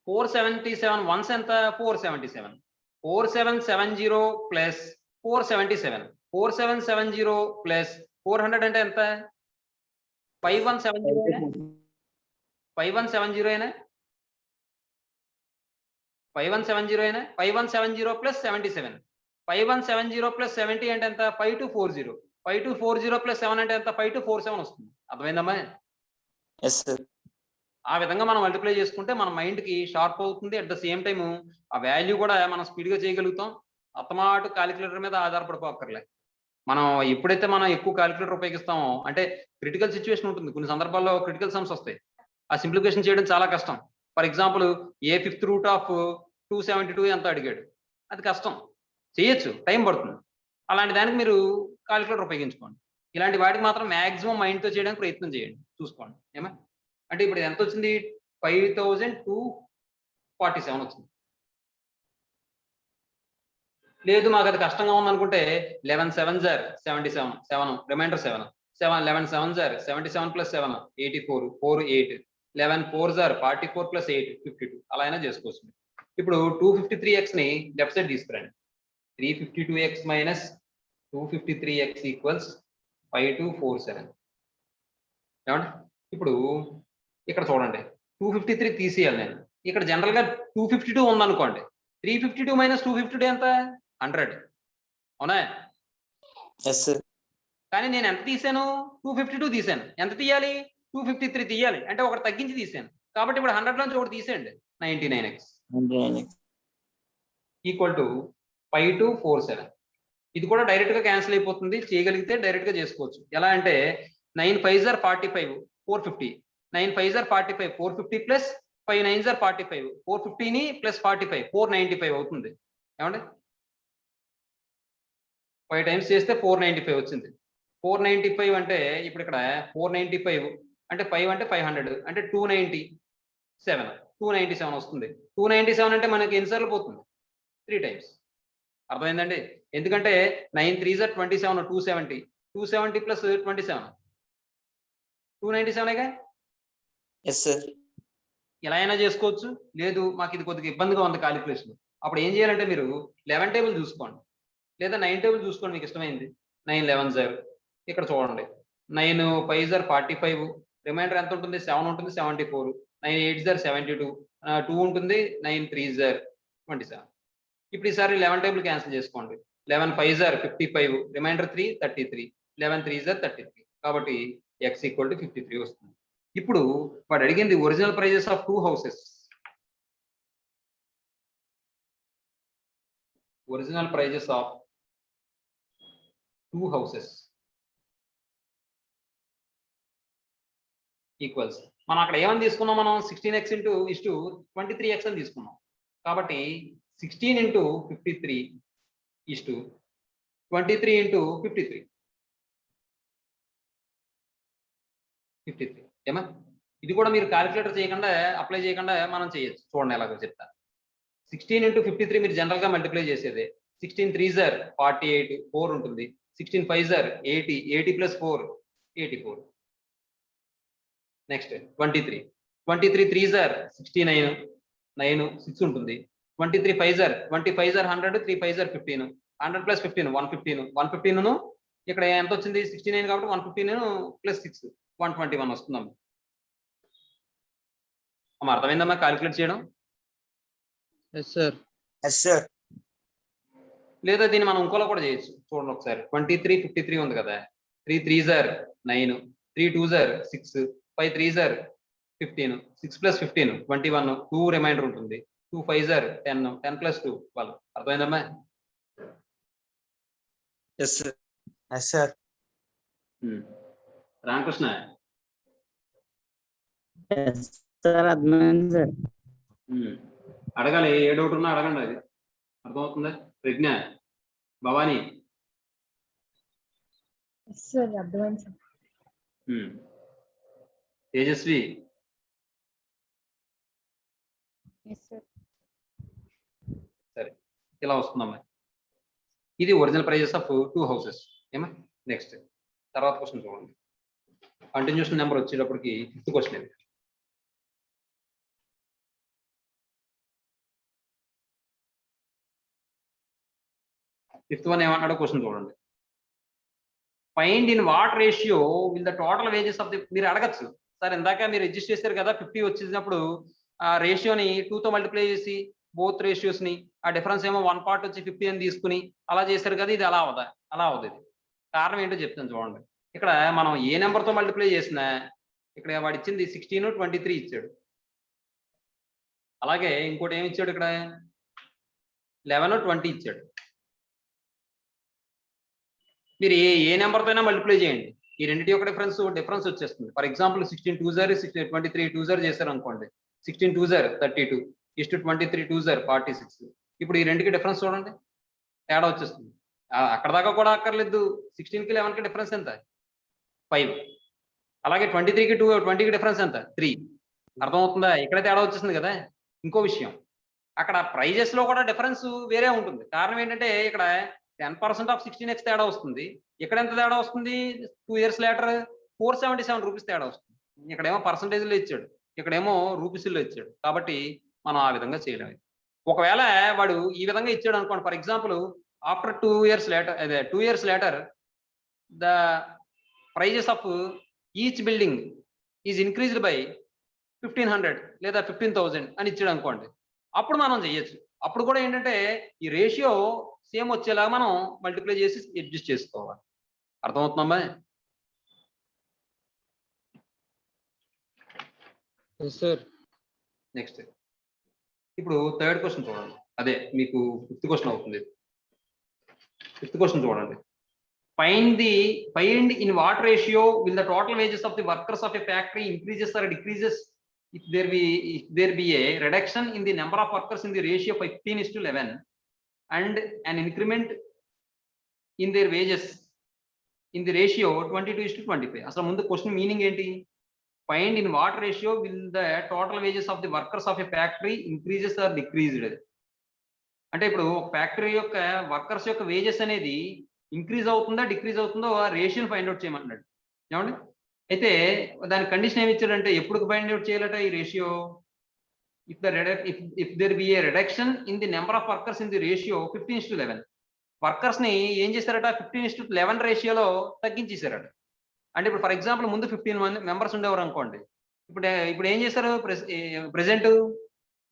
477 1s ఎంత? 477, 4770 ప్లస్ 477, 4770 ప్లస్ 400 అంటే ఎంత? 5170 అయినా? 5170 అయినా? 5170 అయినా? 5170 ప్లస్ 77, 5170 ప్లస్ 70 అంటే ఎంత? 5240, 5240 ప్లస్ 7 అంటే ఎంత? 5247 వస్తుంది. అర్థమైందమ్మా? Yes, sir. ఆ విధంగా మనం మల్టిప్లై చేసుకుంటే మన మైండ్కి షార్ప్ అవుతుంది. అట్ ద సేమ్ టైం ఆ వాల్యూ కూడా మనం స్పీడ్గా చేయగలుగుతాం. అత్తమాట క్యాలిక్యులేటర్ మీద ఆధారపడిపోక్కర్లే. మనం ఎప్పుడైతే మనం ఎక్కువ క్యాలిక్యులేటర్ ఉపయోగిస్తామో, అంటే క్రిటికల్ సిచ్యువేషన్ ఉంటుంది, కొన్ని సందర్భాల్లో క్రిటికల్ సమ్స్ వస్తాయి, ఆ సింప్లిఫికేషన్ చేయడం చాలా కష్టం. For example A 5th root of 272 ఎంత అడిగాడు, అది కష్టం, చేయొచ్చు, టైం పడుతుంది. అలాంటి దానికి మీరు క్యాలిక్యులేటర్ ఉపయోగించుకోండి. ఇలాంటి వాటికి మాత్రం మ్యాక్సిమం మైండ్తో చేయడానికి ప్రయత్నం చేయండి, చూసుకోండి. ఏమా అంటే ఇప్పుడు ఎంత వచ్చింది? 5247 వచ్చింది. లేదు మాకు అది కష్టంగా ఉందనుకుంటే 11 7s are 77, 7 remainder 7, 11 7s are 77 plus 7 84, 4 8, 11 4s are 44 plus 8 52, అలా అయినా చేసుకోవచ్చు. ఇప్పుడు 253x ని లెఫ్ట్ సైడ్ తీసుకురండి. 352x minus 253x equals 5247. ఏమండి ఇప్పుడు ఇక్కడ చూడండి, 253 తీసేయాలి నేను. ఇక్కడ జనరల్ గా 252 ఉందనుకోండి, 352 మైనస్ 252 ఎంత? 100, అవునా? Yes, sir. కానీ నేను ఎంత తీసాను? 252 తీసాను. ఎంత తీయాలి? 253 తీయాలి, అంటే ఒకటి తగ్గించి తీసాను. కాబట్టి ఇప్పుడు 100 నుంచి ఒకటి తీసేయండి, 99x ఈక్వల్ టు 5247. ఇది కూడా డైరెక్ట్ గా క్యాన్సిల్ అయిపోతుంది, చేయగలిగితే డైరెక్ట్ గా చేసుకోవచ్చు. ఎలా అంటే 9 5s are 45, 450, 9 5s are 45, 450 plus 5 9s are 45, 450ని ప్లస్ 45 495 అవుతుంది. ఏమండి 5 టైమ్స్ చేస్తే 495 వచ్చింది. 495 అంటే ఇప్పుడు ఇక్కడ 495 అంటే 5 అంటే 500 అంటే 297 వస్తుంది. 297 అంటే మనకి ఎన్నిసార్లు పోతుంది? 3 టైమ్స్. అర్థమైందండి? ఎందుకంటే 9 3s are 27, 270, 270 plus 27 297గా. Yes, sir. ఎలా అయినా చేసుకోవచ్చు. లేదు మాకు ఇది కొద్దిగా ఇబ్బందిగా ఉంది కాలిక్యులేషన్, అప్పుడు ఏం చేయాలంటే మీరు 11 టేబుల్ చూసుకోండి, లేదా 9 టేబుల్ చూసుకోండి, మీకు ఇష్టమైంది. 9 11s are ఇక్కడ చూడండి, 9 5s are 45, రిమైండర్ ఎంత ఉంటుంది? 7 ఉంటుంది, 74, 9 8s are 72, 2 ఉంటుంది, 9 3s are 27. ఇప్పుడు ఈసారి 11 టేబుల్ క్యాన్సిల్ చేసుకోండి. 11 5s are 55, reminder 3 33, 11 3s are 33, కాబట్టి x ఈక్వల్ టు 53 వస్తుంది. ఇప్పుడు వాడు అడిగింది original prices of 2 houses. Original prices of 2 houses equals, మనం అక్కడ ఏమని తీసుకున్నాం? మనం 16x ఇంటూ 23x అని తీసుకున్నాం. కాబట్టి 16 ఇంటూ 53 ఇస్టు 23 ఇంటూ 53 ఏమా? ఇది కూడా మీరు క్యాలిక్యులేటర్ చేయకుండా, అప్లై చేయకుండా మనం చేయొచ్చు. చూడండి ఎలాగో చెప్తా. 16 ఇంటూ 53 మీరు జనరల్ గా మల్టిప్లై చేసేదే. 16 3s are 48, 4 ఉంటుంది, 16 5s are 80, 80 plus 4 84. Next 23, 23 3s are 69, 9 6 ఉంటుంది. 23 5s are 100, 3 5s are 15, 100 plus 15 115, 115 ఇక్కడ ఎంత వచ్చింది 69 కాబట్టి 115 ప్లస్ 6 121 వస్తుందమ్మా. అర్థమైందమ్మా క్యాలిక్యులేట్ చేయడం? Yes, sir. Yes, sir. లేదా దీన్ని మనం ఇంకోలా కూడా చేయొచ్చు. చూడండి ఒకసారి 23 53 ఉంది కదా, 3 3s are 9, 3 2s are 6, 5 3s are 15, 6 plus 15 21, 2 reminder ఉంటుంది, 2 5s are 10, 10 plus 2 12. అర్థమైందమ్మా? Yes, sir. Yes, sir. Ramakrishna Yes, sir. అర్థమైంది సార్. అడగాలి, ఏ డౌట్ ఉన్నా అడగండి, అది అర్థమవుతుందా? ప్రజ్ఞ, భవానీ, సార్ అర్థమైంది సార్. తేజస్వి, సరే ఇలా వస్తుందమ్మా. ఇది ఒరిజినల్ ప్రైజెస్ ఆఫ్ 2 houses. ఏమా నెక్స్ట్ తర్వాత క్వశ్చన్ చూడండి. కంటిన్యూషన్ నెంబర్ వచ్చేటప్పటికి 5th క్వశ్చన్ ఇది. ఫిఫ్త్ వన్ ఏమంటాడో క్వశ్చన్ చూడండి. Find in what ratio will the total wages of the, మీరు అడగచ్చు సార్ ఇందాక మీరు అడ్జస్ట్ చేశారు కదా 50 వచ్చినప్పుడు ఆ రేషియోని 2తో మల్టిప్లై చేసి బోత్ రేషియోస్ ని, ఆ డిఫరెన్స్ ఏమో 1 part వచ్చి 50 అని తీసుకుని అలా చేశారు కదా, ఇది అలా అవదా? అలా అవదు. ఇది కారణం ఏంటో చెప్తాను చూడండి. ఇక్కడ మనం ఏ నెంబర్తో మల్టిప్లై చేసినా ఇక్కడ వాడు ఇచ్చింది 16 23 ఇచ్చాడు. అలాగే ఇంకోటి ఏమి ఇచ్చాడు, ఇక్కడ 11 20 ఇచ్చాడు. మీరు ఏ నెంబర్తో అయినా మల్టిప్లై చేయండి, ఈ రెండింటి యొక్క డిఫరెన్స్ వచ్చేస్తుంది. For example 16 2s are 23 2s are చేశారు అనుకోండి, 16 2s are 32 23 2s are 46. ఇప్పుడు ఈ రెండుకి డిఫరెన్స్ చూడండి, తేడా వచ్చేస్తుంది. అక్కడ దాకా కూడా అక్కర్లేదు. 16కి 11కి డిఫరెన్స్ ఎంత? 5. అలాగే 23కి 20కి డిఫరెన్స్ ఎంత? 3. అర్థమవుతుందా? ఇక్కడ తేడా వచ్చేస్తుంది కదా. ఇంకో విషయం, అక్కడ ప్రైజెస్ లో కూడా డిఫరెన్స్ వేరే ఉంటుంది. కారణం ఏంటంటే ఇక్కడ 10% ఆఫ్ 16x తేడా వస్తుంది, ఇక్కడ ఎంత తేడా వస్తుంది? 2 years later 477 రూపీస్ తేడా వస్తుంది. ఇక్కడేమో పర్సంటేజ్లో ఇచ్చాడు, ఇక్కడేమో రూపీస్లో ఇచ్చాడు. కాబట్టి మనం ఆ విధంగా చేయలేము. ఒకవేళ వాడు ఈ విధంగా ఇచ్చాడు అనుకోండి, for example after 2 years later the prices of each building is increased by 1500 లేదా 15,000 అని ఇచ్చాడు అనుకోండి, అప్పుడు మనం చేయొచ్చు. అప్పుడు కూడా ఏంటంటే ఈ రేషియో సేమ్ వచ్చేలాగా మనం మల్టిప్లై చేసి అడ్జస్ట్ చేసుకోవాలి. అర్థమవుతుందమ్మా? Yes, sir. నెక్స్ట్ ఇప్పుడు 3rd క్వశ్చన్ చూడండి, అదే మీకు 5th క్వశ్చన్ అవుతుంది. 5th క్వశ్చన్ చూడండి. Find in what ratio will the total wages of the workers of a factory increases or decreases if there be a reduction in the number of workers in the ratio of 15:11 and an increment in their wages in the ratio 22:25. అసలు ముందు question meaning ఏంటి? Find in what ratio will the total wages of the workers of a factory increases or decreased. అంటే ఇప్పుడు ఒక factory యొక్క workers యొక్క wages అనేది increase అవుతుందా డిక్రీజ్ అవుతుందో ఆ రేషియోని ఫైండ్ అవుట్ చేయమంటున్నాడు. ఏమండి? అయితే దాని కండిషన్ ఏమి ఇచ్చాడంటే ఎప్పుడు ఫైండ్ అవుట్ చేయాలట ఈ ratio? If there be a reduction in the number of workers in the ratio 15:11. Workers ని ఏం చేశారట? 15:11 రేషియోలో తగ్గించేశారట. అంటే ఇప్పుడు ఫర్ ఎగ్జాంపుల్ ముందు 15 మెంబర్స్ ఉండేవారు అనుకోండి, ఇప్పుడు ఏం చేశారు? ప్రెసెంట్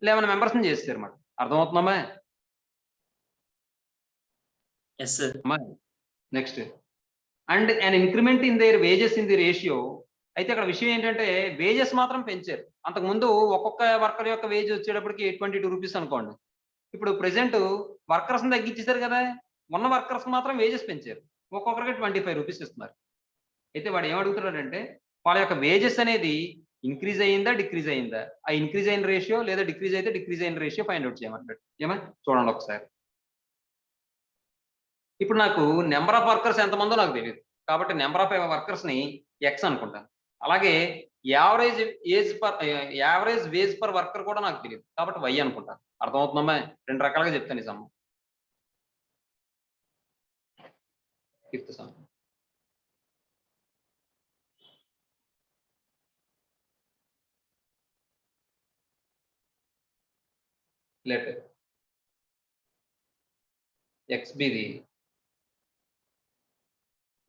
11 మెంబర్స్ ని చేస్తారు అన్నమాట. అర్థమవుతుందమ్మా? Yes, sir. Next and an increment in there wages in the ratio. అయితే అక్కడ విషయం ఏంటంటే వేజెస్ మాత్రం పెంచారు. అంతకుముందు ఒక్కొక్క వర్కర్ యొక్క వేజ్ వచ్చేటప్పటికి 22 రూపీస్ అనుకోండి, ఇప్పుడు ప్రెసెంట్ వర్కర్స్ తగ్గించేశారు కదా, ఉన్న వర్కర్స్ మాత్రం వేజెస్ పెంచారు, ఒక్కొక్కరికి 25 రూపీస్ ఇస్తున్నారు. అయితే వాడు ఏమడుగుతున్నాడంటే వాళ్ళ యొక్క వేజెస్ అనేది ఇంక్రీజ్ అయ్యిందా డిక్రీజ్ అయ్యిందా, ఆ ఇంక్రీజ్ అయిన రేషియో లేదా డిక్రీజ్ అయితే డిక్రీజ్ అయిన రేషియో ఫైండ్ అవుట్ చేయమంటాడు. ఏమా చూడండి ఒకసారి. ఇప్పుడు నాకు నెంబర్ ఆఫ్ వర్కర్స్ ఎంతమందో నాకు తెలియదు, కాబట్టి నెంబర్ ఆఫ్ వర్కర్స్ ని ఎక్స్ అనుకుంటాను. అలాగే యావరేజ్ వేజ్ పర్ వర్కర్ కూడా నాకు తెలియదు, కాబట్టి వై అనుకుంటాను. అర్థమవుతుందమ్మా? 2 రకాలుగా చెప్తాను ఈ సమ్మ. 5th some. let x be the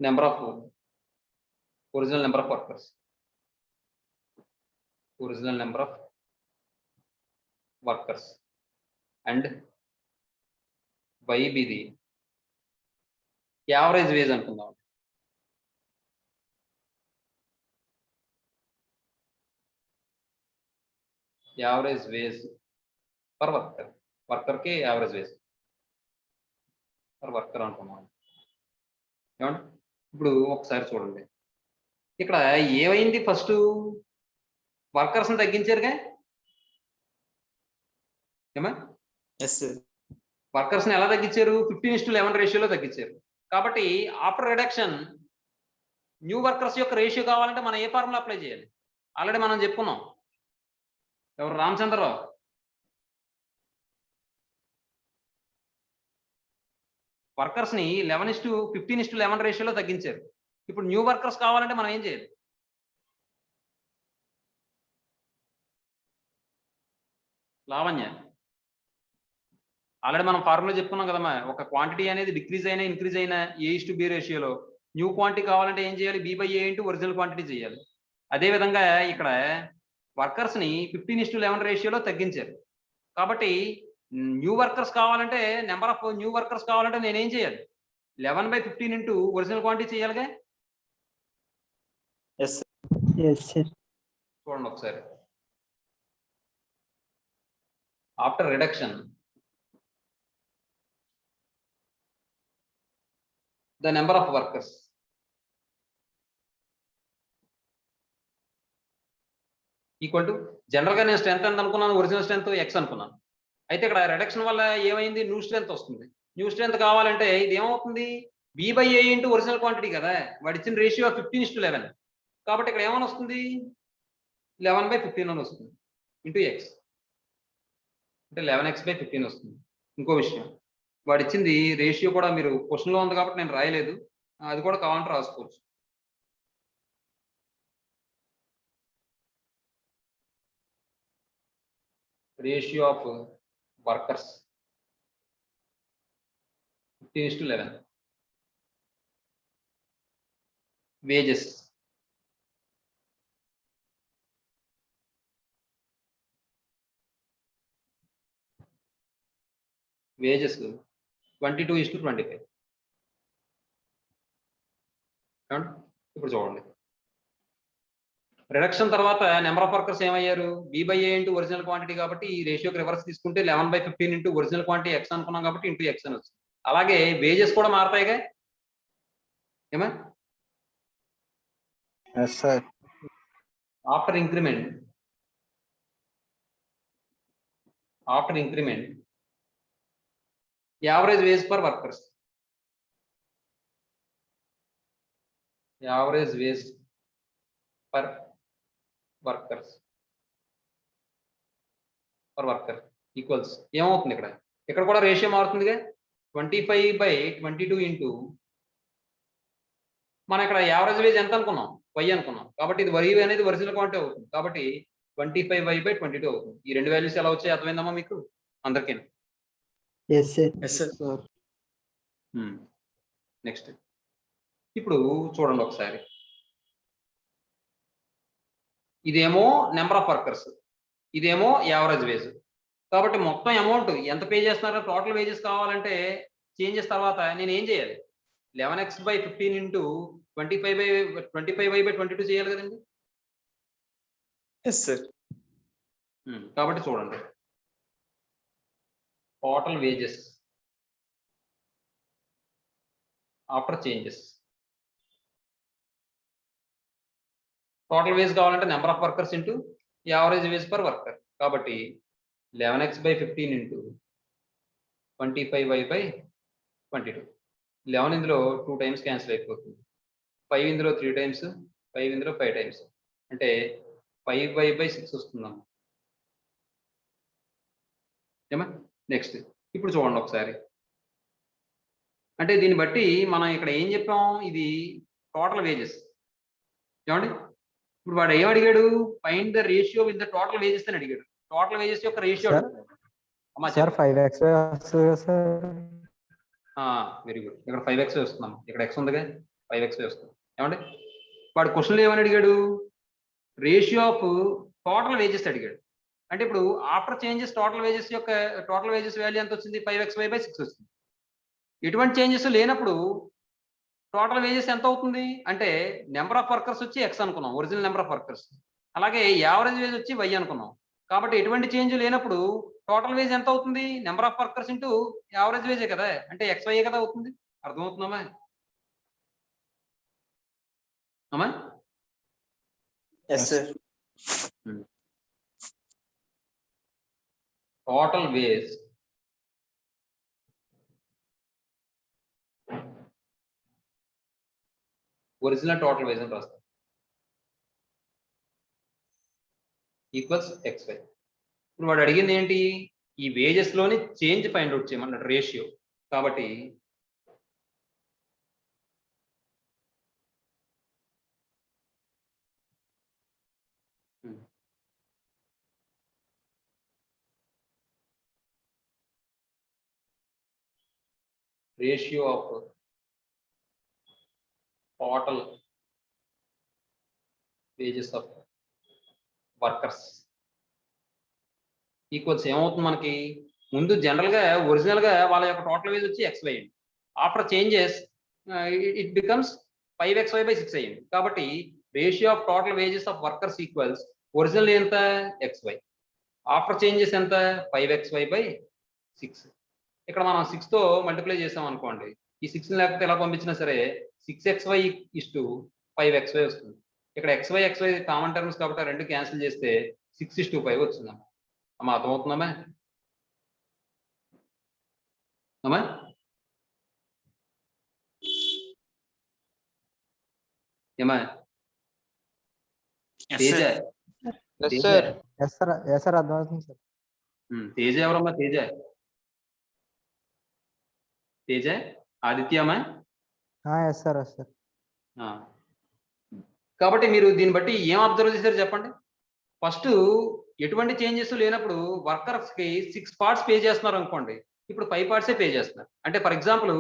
number of original number of workers, original number of workers, and y be the average wage అనుకుందాం. యావరేజ్ వేజ్ పర్ వర్కర్, వర్కర్కి యావరేజ్ వేజ్ పర్ వర్కర్ అనుకున్నాం. ఏమండి ఇప్పుడు ఒకసారి చూడండి, ఇక్కడ ఏమైంది, ఫస్ట్ వర్కర్స్ని తగ్గించారుగా, ఏమా Yes, sir. వర్కర్స్ని ఎలా తగ్గించారు, 15:11 రేషియోలో తగ్గించారు. కాబట్టి ఆఫ్టర్ రిడక్షన్ న్యూ వర్కర్స్ యొక్క రేషియో కావాలంటే మనం ఏ ఫార్ములా అప్లై చేయాలి, ఆల్రెడీ మనం చెప్పుకున్నాం. ఎవరు, రామచంద్రరావు? వర్కర్స్ని 15:11 రేషియోలో తగ్గించారు. ఇప్పుడు న్యూ వర్కర్స్ కావాలంటే మనం ఏం చేయాలి? లావణ్య, ఆల్రెడీ మనం ఫార్ములా చెప్పుకున్నాం కదమ్మా, ఒక క్వాంటిటీ అనేది డిక్రీజ్ అయినా ఇంక్రీజ్ అయినా A:B రేషియోలో న్యూ క్వాంటిటీ కావాలంటే ఏం చేయాలి, B/A ఇంటూ ఒరిజినల్ క్వాంటిటీ చేయాలి. అదేవిధంగా ఇక్కడ వర్కర్స్ని 15:11 రేషియోలో తగ్గించారు. కాబట్టి న్యూ వర్కర్స్ కావాలంటే, నెంబర్ ఆఫ్ న్యూ వర్కర్స్ కావాలంటే నేనేం చేయాలి, 11/15 ఇంటూ ఒరిజినల్ క్వాంటిటీ చేయాలిగా. Yes, sir. Yes, sir. చూడండి ఒకసారి, after reduction the number of workers equal to, general గా నేను స్ట్రెంత్ ఎంత అనుకున్నాను, ఒరిజినల్ స్ట్రెంత్ ఎక్స్ అనుకున్నాను. అయితే ఇక్కడ రిడక్షన్ వల్ల ఏమైంది, న్యూ స్ట్రెంత్ వస్తుంది. న్యూ స్ట్రెంత్ కావాలంటే ఇది ఏమవుతుంది, B/A ఇంటూ ఒరిజినల్ క్వాంటిటీ కదా, వాడు ఇచ్చిన రేషియో 15:11. కాబట్టి ఇక్కడ ఏమని వస్తుంది, 11/15 అని వస్తుంది ఇంటూ ఎక్స్, అంటే 11x/15 వస్తుంది. ఇంకో విషయం, వాడు ఇచ్చింది రేషియో కూడా మీరు క్వశ్చన్లో ఉంది కాబట్టి నేను రాయలేదు, అది కూడా కావాలంటే రాసుకోవచ్చు. Ratio of workers 15:11, wages wages 22:25. ఇప్పుడు చూడండి, రిడక్షన్ తర్వాత నెంబర్ ఆఫ్ వర్కర్స్ ఏమయ్యారు, B/A ఇంటూ ఒరిజినల్ క్వాంటిటీ, కాబట్టి ఈ రేషియోకి రివర్స్ తీసుకుంటే 11/15 ఇంటూ ఒరిజినల్ క్వాంటిటీ ఎక్స్ అనుకున్నాం కాబట్టి ఇంటూ ఎక్స్ అని వచ్చింది. అలాగే వేజెస్ కూడా మారతాయిగా, ఏమా? Yes, sir. After increment average wage per workers, average wage per worker equals ఏమవుతుంది, ఇక్కడ కూడా రేషియో మారుతుందిగా, 25/22 ఇంటూ మనం ఇక్కడ యావరేజ్ వేజ్ ఎంత అనుకున్నాం, y అనుకున్నాం. కాబట్టి ఇది y అనేది ఒరిజినల్ క్వాంటిటీ అవుతుంది. కాబట్టి 25y/22 అవుతుంది. ఈ రెండు వాల్యూస్ ఎలా వచ్చాయి అర్థమైందమ్మా మీకు అందరికీ? Yes, sir. Yes, sir. Next ఇప్పుడు చూడండి ఒకసారి, ఇదేమో నెంబర్ ఆఫ్ వర్కర్స్, ఇదేమో యావరేజ్ వేజ్. కాబట్టి మొత్తం అమౌంట్ ఎంత పే చేస్తున్నారో టోటల్ వేజెస్ కావాలంటే చేంజెస్ తర్వాత నేను ఏం చేయాలి, 11x/15 ఇంటూ 25y/22 చేయాలి కదండి. Yes, sir. కాబట్టి చూడండి, total wages after changes, total wage కావాలంటే number of workers into average wage per worker. కాబట్టి 11x/15 ఇంటూ 25y/22. 11 ఇందులో 2 టైమ్స్ క్యాన్సిల్ అయిపోతుంది, 5 ఇందులో 3 టైమ్స్, 5 ఇందులో 5 టైమ్స్, అంటే 5y/6 వస్తుందమ్మా. ఏమా? నెక్స్ట్ ఇప్పుడు చూడండి ఒకసారి, అంటే దీన్ని బట్టి మనం ఇక్కడ ఏం చెప్పాం, ఇది టోటల్ వేజెస్. ఏమండి, ఇప్పుడు వాడు ఏం అడిగాడు, find the ratio with the total wages అని అడిగాడు. టోటల్ వేజెస్ యొక్క రేషియో, అమ్మా సార్ 5x వస్తుంది కదా సార్. Very good. ఇక్కడ 5x వస్తున్నాం, ఇక్కడ x ఉందిగా 5x వస్తుంది. ఏమండి వాడు క్వశ్చన్లో ఏమని అడిగాడు? రేషియో ఆఫ్ టోటల్ వేజెస్ అడిగాడు. అంటే ఇప్పుడు after changes total wages value ఎంత వచ్చింది? 5xy/6 వచ్చింది. ఎటువంటి చేంజెస్ లేనప్పుడు టోటల్ వేజెస్ ఎంత అవుతుంది అంటే నెంబర్ ఆఫ్ వర్కర్స్ వచ్చి x అనుకున్నాం, ఒరిజినల్ నెంబర్ ఆఫ్ వర్కర్స్. అలాగే యావరేజ్ వేజ్ వచ్చి y అనుకున్నాం. కాబట్టి ఎటువంటి చేంజ్ లేనప్పుడు టోటల్ వేజ్ ఎంత అవుతుంది? Number of workers into average వేజే కదా, అంటే xy కదా అవుతుంది. అర్థమవుతుందమ్మా? అమ్మా Yes, sir. Total wage original total wage అని రాస్తాం ఈక్వల్స్ xy. ఇప్పుడు వాడు అడిగింది ఏంటి? ఈ వేజెస్ లోని చేంజ్ ఫైండ్ అవుట్ చేయమన్నాడు, రేషియో. కాబట్టి ratio of total wages of workers equals ఏమవుతుంది మనకి? ముందు జనరల్ గా ఒరిజినల్ గా వాళ్ళ యొక్క టోటల్ వేజ్ వచ్చి xy అయింది. After changes it becomes 5xy/6 అయింది. కాబట్టి ratio of total wages of workers equals original ఎంత? xy. ఆఫ్టర్ చేంజెస్ ఎంత? 5xy/6. ఇక్కడ మనం 6 తో మల్టిప్లై చేసాం అనుకోండి, ఈ 6 లేకపోతే ఎలా పంపించినా సరే 6xy/5xy వస్తుంది. ఇక్కడ xy కామన్ టర్మ్స్ కాబట్టి రెండు క్యాన్సిల్ చేస్తే 6:5 వచ్చిందమ్మా. అమ్మా అర్థమవుతుందమ్మా? అమ్మా ఏమా Yes, Teja? sir. Teja. Yes sir అర్థమవుతుంది సార్. తేజ ఎవరమ్మా? తేజ ఆదిత్యమ్మా? Yes sir. కాబట్టి మీరు దీన్ని బట్టి ఏం అబ్జర్వ్ చేశారు చెప్పండి. ఫస్ట్ ఎటువంటి చేంజెస్ లేనప్పుడు వర్కర్స్ కి 6 పార్ట్స్ పే చేస్తున్నారు అనుకోండి, ఇప్పుడు 5 పార్ట్సే పే చేస్తున్నారు. అంటే ఫర్ ఎగ్జాంపుల్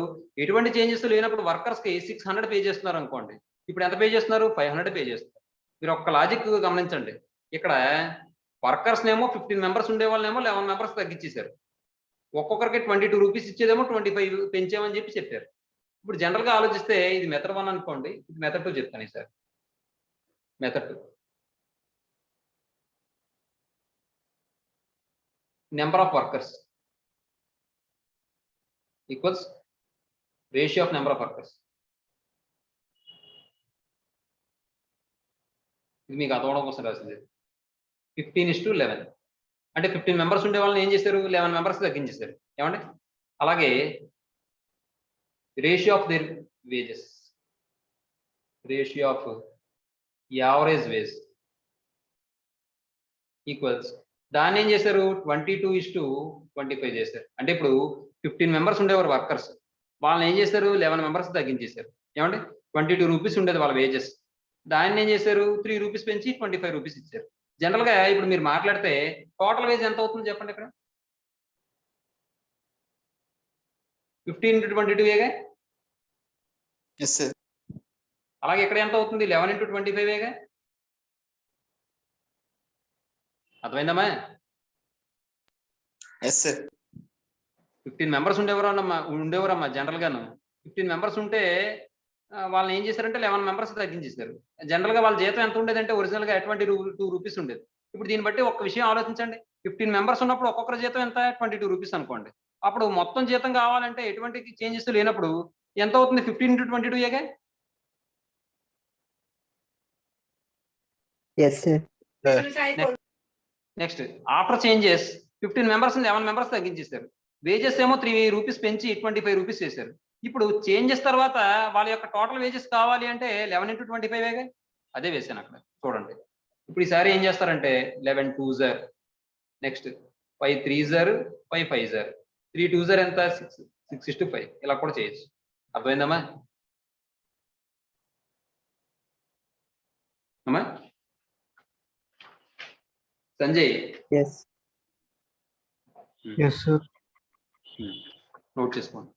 ఎటువంటి చేంజెస్ లేనప్పుడు వర్కర్స్ కి 600 పే చేస్తున్నారు అనుకోండి, ఇప్పుడు ఎంత పే చేస్తున్నారు? 500 పే చేస్తున్నారు. మీరు ఒక్క లాజిక్ గమనించండి. ఇక్కడ వర్కర్స్ నేమో 15 మెంబర్స్ ఉండే వాళ్ళనేమో 11 మెంబర్స్ తగ్గించేశారు. ఒక్కొక్కరికి 22 రూపీస్ ఇచ్చేదేమో 25 పెంచామని చెప్పారు. ఇప్పుడు జనరల్ గా ఆలోచిస్తే ఇది మెథడ్ 1 అనుకోండి, ఇది మెథడ్ 2 చెప్తాను sir. Method 2 number of workers equals ratio of number of workers. ఇది మీకు అర్థమవడం కోసం రాసింది. 15:11 అంటే 15 మెంబర్స్ ఉండే వాళ్ళని ఏం చేశారు? 11 మెంబర్స్ తగ్గించేశారు. ఏమండి? అలాగే ratio of their wages, ratio of average wage equals దాన్ని ఏం చేశారు? 22:25 చేశారు. అంటే ఇప్పుడు 15 మెంబర్స్ ఉండేవారు వర్కర్స్, వాళ్ళని ఏం చేశారు? 11 మెంబర్స్ తగ్గించేశారు. ఏమండి? 22 రూపీస్ ఉండేది వాళ్ళ వేజెస్, దాన్ని ఏం చేశారు? 3 రూపీస్ పెంచి 25 రూపీస్ ఇచ్చారు. జనరల్ గా ఇప్పుడు మీరు మాట్లాడితే టోటల్ వేజ్ ఎంత అవుతుంది చెప్పండి? ఇక్కడ 15 × 22 Yes, sir. అలాగే ఇక్కడ ఎంత అవుతుంది? 11 × 25 అర్థమైందమ్మా? Yes, sir. 15 మెంబర్స్ ఉండేవారమ్మా జనరల్ గాను. 15 మెంబర్స్ ఉంటే వాళ్ళని ఏం చేశారంటే 11 మెంబర్స్ తగ్గించేశారు. జనరల్ గా వాళ్ళ జీతం ఎంత ఉండేదంటే ఒరిజినల్ గా 22 రూపీస్ ఉండేది. ఇప్పుడు దీన్ని బట్టి ఒక విషయం ఆలోచించండి. 15 మెంబర్స్ ఉన్నప్పుడు ఒక్కొక్కరి జీతం ఎంత? 22 రూపీస్ అనుకోండి. అప్పుడు మొత్తం జీతం కావాలంటే ఎటువంటి చేంజెస్ లేనప్పుడు ఎంత అవుతుంది? 15 × 22 yes sir. Next after changes 15 members 11 members తగ్గించేశారు. వేజెస్ ఏమో 3 రూపీస్ పెంచి 25 రూపీస్ చేశారు. ఇప్పుడు చేంజెస్ తర్వాత వాళ్ళ యొక్క టోటల్ వేజెస్ కావాలి అంటే 11 × 25 అదే వేసాను అక్కడ చూడండి. ఇప్పుడు ఈసారి ఏం చేస్తారంటే 11 2s next 5 3s 5 5s 3 2s ఎంత? 6:5 ఇలా కూడా చేయొచ్చు. అర్థమైందమ్మా? అమ్మా Sanjay yes yes sir. Note చేసుకోండి.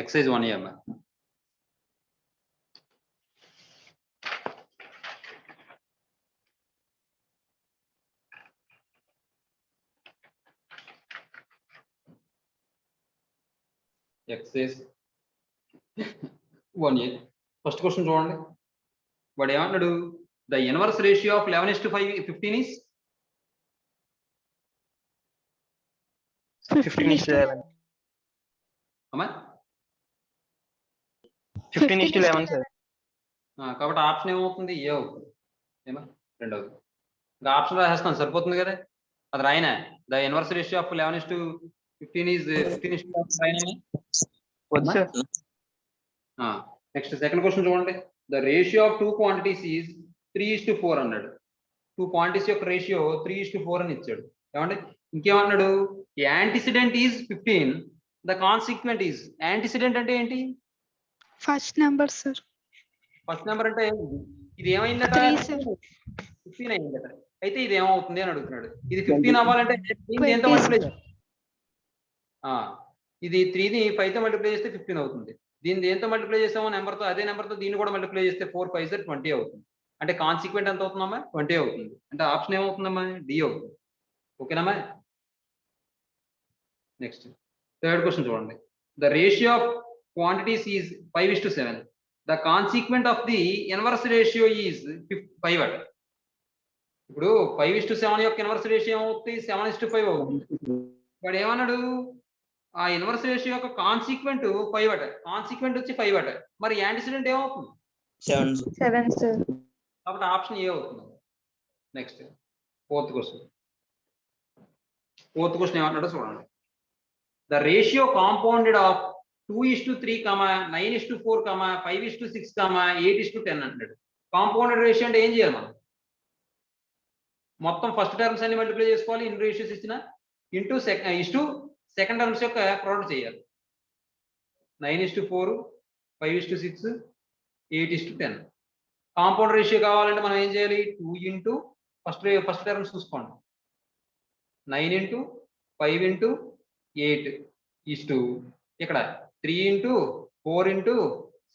ఎక్సైజ్ 1 అమ్మా. ఎక్సైజ్ 1A ఫస్ట్ క్వశ్చన్ చూడండి. వాడు ఏమన్నాడు? The inverse ratio of 11:5 15 is 15:11. అమ్మా. 15:11 సార్. కాబట్టి ఆప్షన్ ఏమవుతుంది? ఏ అవుతుంది. ఏమా రెండవది. ఇంకా ఆప్షన్ రాసేస్తాను సరిపోతుంది కదా. అది రాయనా? The inverse ratio of 11:15 is 15:11 రాయనా? వద్దు సార్. నెక్స్ట్ సెకండ్ క్వశ్చన్ చూడండి. The ratio of 2 quantities is 3:4 అన్నాడు. 2 క్వాంటిటీస్ యొక్క రేషియో 3:4 అని ఇచ్చాడు. ఏమండి ఇంకేమన్నాడు? Antecedent is 15, the consequent is. Antecedent అంటే ఏంటి? First number sir. First number అంటే ఇది ఏమైందట? 3 సార్. 15 అయిందట. అయితే ఇది ఏమవుతుంది అని అడుగుతున్నాడు. ఇది 15 అవ్వాలంటే దీన్ని దేంతో మల్టిప్లై చేయాలి? ఇది 3ని 5తో మల్టిప్లై చేస్తే 15 అవుతుంది. దీన్ని దేంతో మల్టిప్లై చేసామో నెంబర్తో, అదే నెంబర్తో దీన్ని కూడా మల్టిప్లై చేస్తే 4 5 20 అవుతుంది. అంటే కాన్సిక్వెంట్ ఎంత అవుతుందమ్మా? 20 అవుతుంది. అంటే ఆప్షన్ ఏమవుతుందమ్మా? డి అవుతుంది. ఓకేనమ్మా. నెక్స్ట్ థర్డ్ క్వశ్చన్ చూడండి. The ratio of quantities is 5:7. The consequent of the inverse ratio is 5 అట. ఇప్పుడు 5:7 యొక్క ఇన్వర్స్ రేషియో ఏమవుతుంది? 7:5 అవుతుంది. వాడు ఏమన్నాడు? ఆ ఇన్వర్స్ రేషియో యొక్క కాన్సిక్వెంట్ 5 అట. కాన్సిక్వెంట్ వచ్చి 5 అట. మరి యాంటిసిడెంట్ ఏమవుతుంది? 7. 7 సార్. కాబట్టి ఆప్షన్ ఏ అవుతుంది. Next fourth question. Fourth question ఏమంటాడో చూడండి. ద రేషియో కాంపౌండెడ్ ఆఫ్ 2:3, 9:4, 5:6, 8:10 అంటాడు. కాంపౌండెడ్ రేషియో అంటే ఏం చేయాలి మనం? మొత్తం ఫస్ట్ టర్మ్స్ అన్ని మల్టిప్లై చేసుకోవాలి ఇన్ రేషియోస్ ఇచ్చిన, ఇంటూ సెకండ్ టర్మ్స్ యొక్క ప్రోడక్ట్ చేయాలి. 9:4, 5:6, 8:10. కాంపౌండ్ రేషియో కావాలంటే మనం ఏం చేయాలి? 2 ఇంటూ ఫస్ట్ టర్మ్స్ చూసుకోండి. 9 ఇంటూ 5 ఇంటూ 8 ఇస్టు ఇక్కడ 3 ఇంటూ 4 ఇంటూ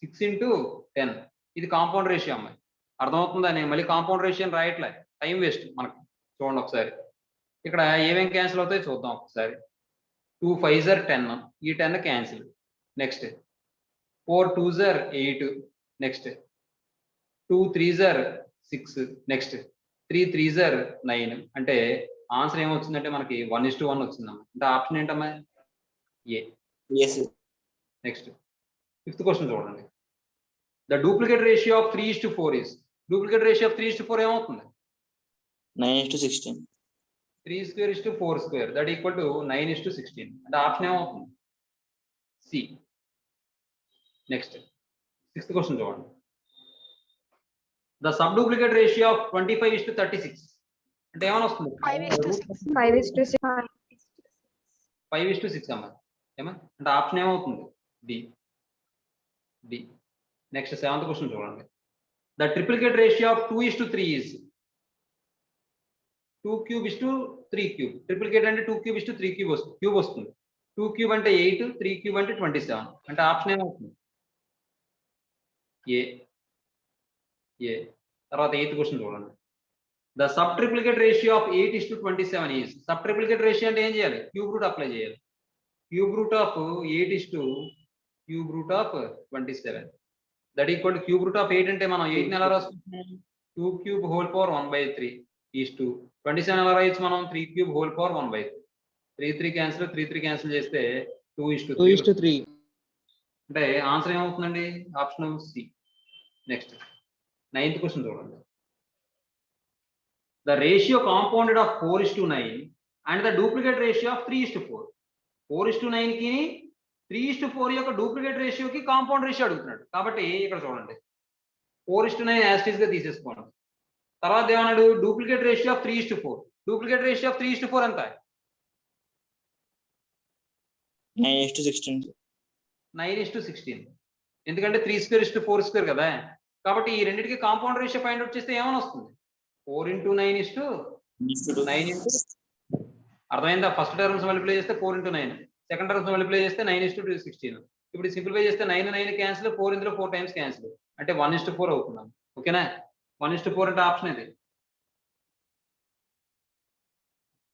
6 ఇంటూ 10. ఇది కాంపౌండ్ రేషియో అమ్మాయి. అర్థమవుతుందా? నేను మళ్ళీ కాంపౌండ్ రేషియో రాయట్లే, టైం వేస్ట్ మనకు. చూడండి ఒకసారి ఇక్కడ ఏమేం క్యాన్సిల్ అవుతాయి చూద్దాం ఒకసారి. 2 5s are 10, ఈ 10 cancel. Next 4 2s are 8, next 2 3s are 6, next 3 3s are 9. అంటే ఆన్సర్ ఏమొచ్చిందంటే మనకి 1:1 వచ్చిందమ్మా. అంటే ఆప్షన్ ఏంటమ్మా? ఏ. Yes. నెక్స్ట్ ఫిఫ్త్ క్వశ్చన్ చూడండి. The duplicate ratio of 3:4 is. Duplicate ratio of 3:4 ఏమవుతుంది? 9:16. 3² 4², దట్ ఈక్వల్ టు 9:16. అంటే ఆప్షన్ ఏమవుతుంది? సి. నెక్స్ట్ సిక్స్త్ క్వశ్చన్ చూడండి. The sub duplicate ratio of 25:36 అంటే ఏమని వస్తుంది? 5:6. 5:6 అమ్మా. ఏమా అంటే ఆప్షన్ ఏమవుతుంది? D. D. Next seventh question చూడండి. The triplicate ratio of 2:3 is 2³ 3³. Triplicate అంటే 2³ 3³ వస్తుంది. 2³ అంటే 8, 3³ అంటే 27. అంటే ఆప్షన్ ఏమవుతుంది? ఏ. ఏ. తర్వాత ఎయిత్ క్వశ్చన్ చూడండి. The sub triplicate ratio of 8:27 is. Sub triplicate ratio అంటే ఏం చేయాలి? క్యూబ్ రూట్ అప్లై చేయాలి. Cube root of 8:27, that equal to cube root of 8 అంటే మనం 8ని ఎలా రాసుకుంటున్నాం? 2³ హోల్ పవర్ 1/3 ఈస్టు 27 ఎలా రాయొచ్చు మనం? 3³ హోల్ పవర్ 1/3. 3 క్యాన్సిల్, 3 క్యాన్సిల్ చేస్తే 2:3. అంటే ఆన్సర్ ఏమవుతుందండి? Option C. Next ninth question చూడండి. The ratio compounded of 4:9 and the duplicate ratio of 3:4. 4:9 కి 3:4 యొక్క డూప్లికేట్ రేషియోకి కాంపౌండ్ రేషియో అడుగుతున్నాడు. కాబట్టి ఇక్కడ చూడండి 4:9 యాస్టీస్ గా తీసేసుకోండి. తర్వాత ఏమన్నాడు? Duplicate ratio of 3:4. Duplicate ratio of 3:4 ఎంత? 9:16. 9:16. ఎందుకంటే 3² 4² కదా. కాబట్టి ఈ రెండింటికి కాంపౌండ్ రేషియో ఫైండ్ అవుట్ చేస్తే ఏమని వస్తుంది 4:9:9 అర్థమైందా? ఫస్ట్ టర్మ్స్ మల్టిప్లై చేస్తే 4:9, సెకండ్ టర్మ్స్ మల్టిప్లై చేస్తే 9:16. ఇప్పుడు సింప్లిఫై చేస్తే 9 క్యాన్సిల్, 4 ఇందులో 4 టైమ్స్ క్యాన్సిల్ అంటే 1:4 అవుతున్నాం. ఓకేనా? 1:4 అంటే ఆప్షన్ ఇది.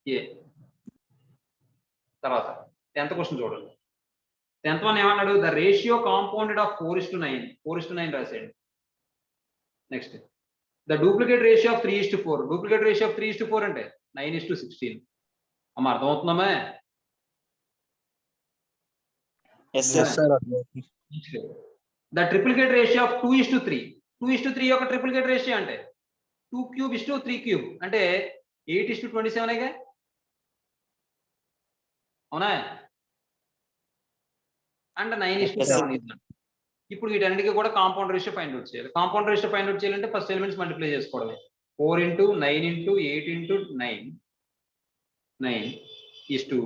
ఏ తర్వాత 10th క్వశ్చన్ చూడండి. 10th వన్ ఏమన్నాడు? The ratio compounded of 4:9. 4:9 రాసేయండి. Next the duplicate ratio of 3:4. Duplicate ratio of 3:4 అంటే 9:16. అమ్మ అర్థమవుతుందమ్మా? Yes sir. The triplicate ratio of 2:3. 2:3 యొక్క ట్రిప్లికేట్ రేషియో అంటే 2³ 3³ అంటే 8:27. అవునా? అండ్ 9:7. ఇప్పుడు వీటన్నిటికీ కూడా కాంపౌండ్ రేషియో ఫైండ్ అవుట్ చేయాలి. కాంపౌండ్ రేషియో ఫైండ్ అవుట్ చేయాలంటే ఫస్ట్ ఎలిమెంట్స్ మల్టిప్లై చేసుకోవడమే. 4 × 9 × 8 × 9 9 is to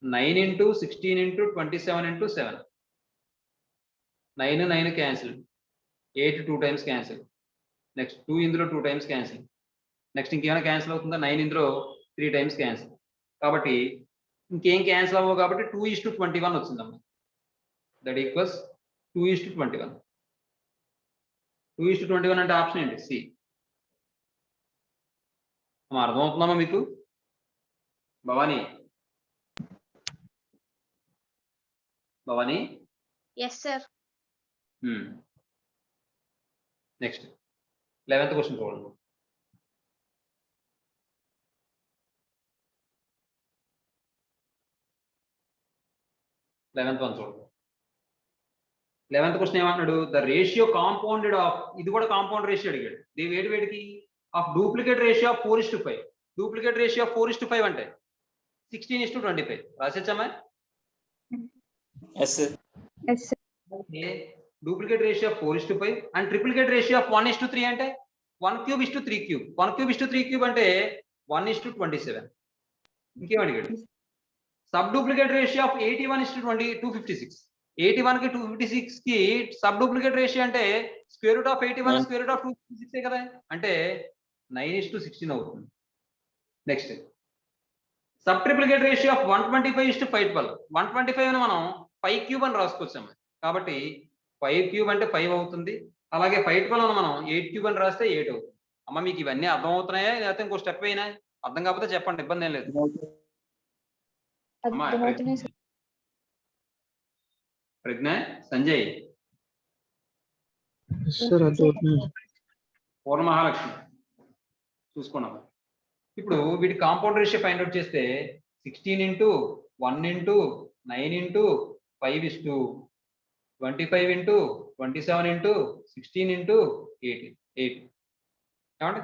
9 × 16 × 27 × 7. 9 cancel, 8 2 times cancel, next 2 ఇందులో 2 టైమ్స్ క్యాన్సిల్, నెక్స్ట్ ఇంకేమైనా క్యాన్సిల్ అవుతుందా? 9 ఇందులో 3 టైమ్స్ క్యాన్సిల్. కాబట్టి ఇంకేం క్యాన్సిల్ అవ్వవు కాబట్టి 2:21 వచ్చిందమ్మా. That equals 2:21. 2:21 అంటే ఆప్షన్ ఏంటి? సి. అర్థమవుతుందమ్మా మీకు? Bhavani yes sir. Next 11th question చూడండి. 11th వన్ చూడండి. 11th క్వశ్చన్ ఏమన్నాడు? ద రేషియో కాంపౌండెడ్ ఆఫ్, ఇది కూడా కాంపౌండ్ రేషియో అడిగాడు. వేడికి of duplicate ratio of 4:5. Duplicate ratio of 4:5 అంటే 16:25 రాసేచ్చమ్మా? Yes duplicate ratio of 4:5 and triplicate ratio of 1:3 అంటే 1³ 1³ అంటే 1:27. ఇంకేం అడిగాడు? Sub duplicate ratio of 81:256. 81 కి 256 కి సబ్ డూప్లికేట్ రేషియో అంటే square root of 81 square root of 256 కదా, అంటే 9:16 అవుతుంది. Next sub triplicate ratio of 125:512. 125 ని మనం 5³ అని రాసుకోవచ్చాము. కాబట్టి 5³ అంటే 5 అవుతుంది. అలాగే 512 మనం 8³ అని రాస్తే 8 అవుతుంది. అమ్మ మీకు ఇవన్నీ అర్థం అవుతున్నాయా లేకపోతే ఇంకో స్టెప్ అయినా? అర్థం కాకపోతే చెప్పండి, ఇబ్బంది ఏం లేదు. అమ్మా ప్రజ్ఞ, సంజయ్, పూర్ణ మహాలక్ష్మి చూసుకున్నాం. ఇప్పుడు వీటి కాంపౌండ్ రేషియో ఫైండ్ అవుట్ చేస్తే 16 × 1 × 9 × 5 is to 25 × 27 × 16 × 8. ఏమంటే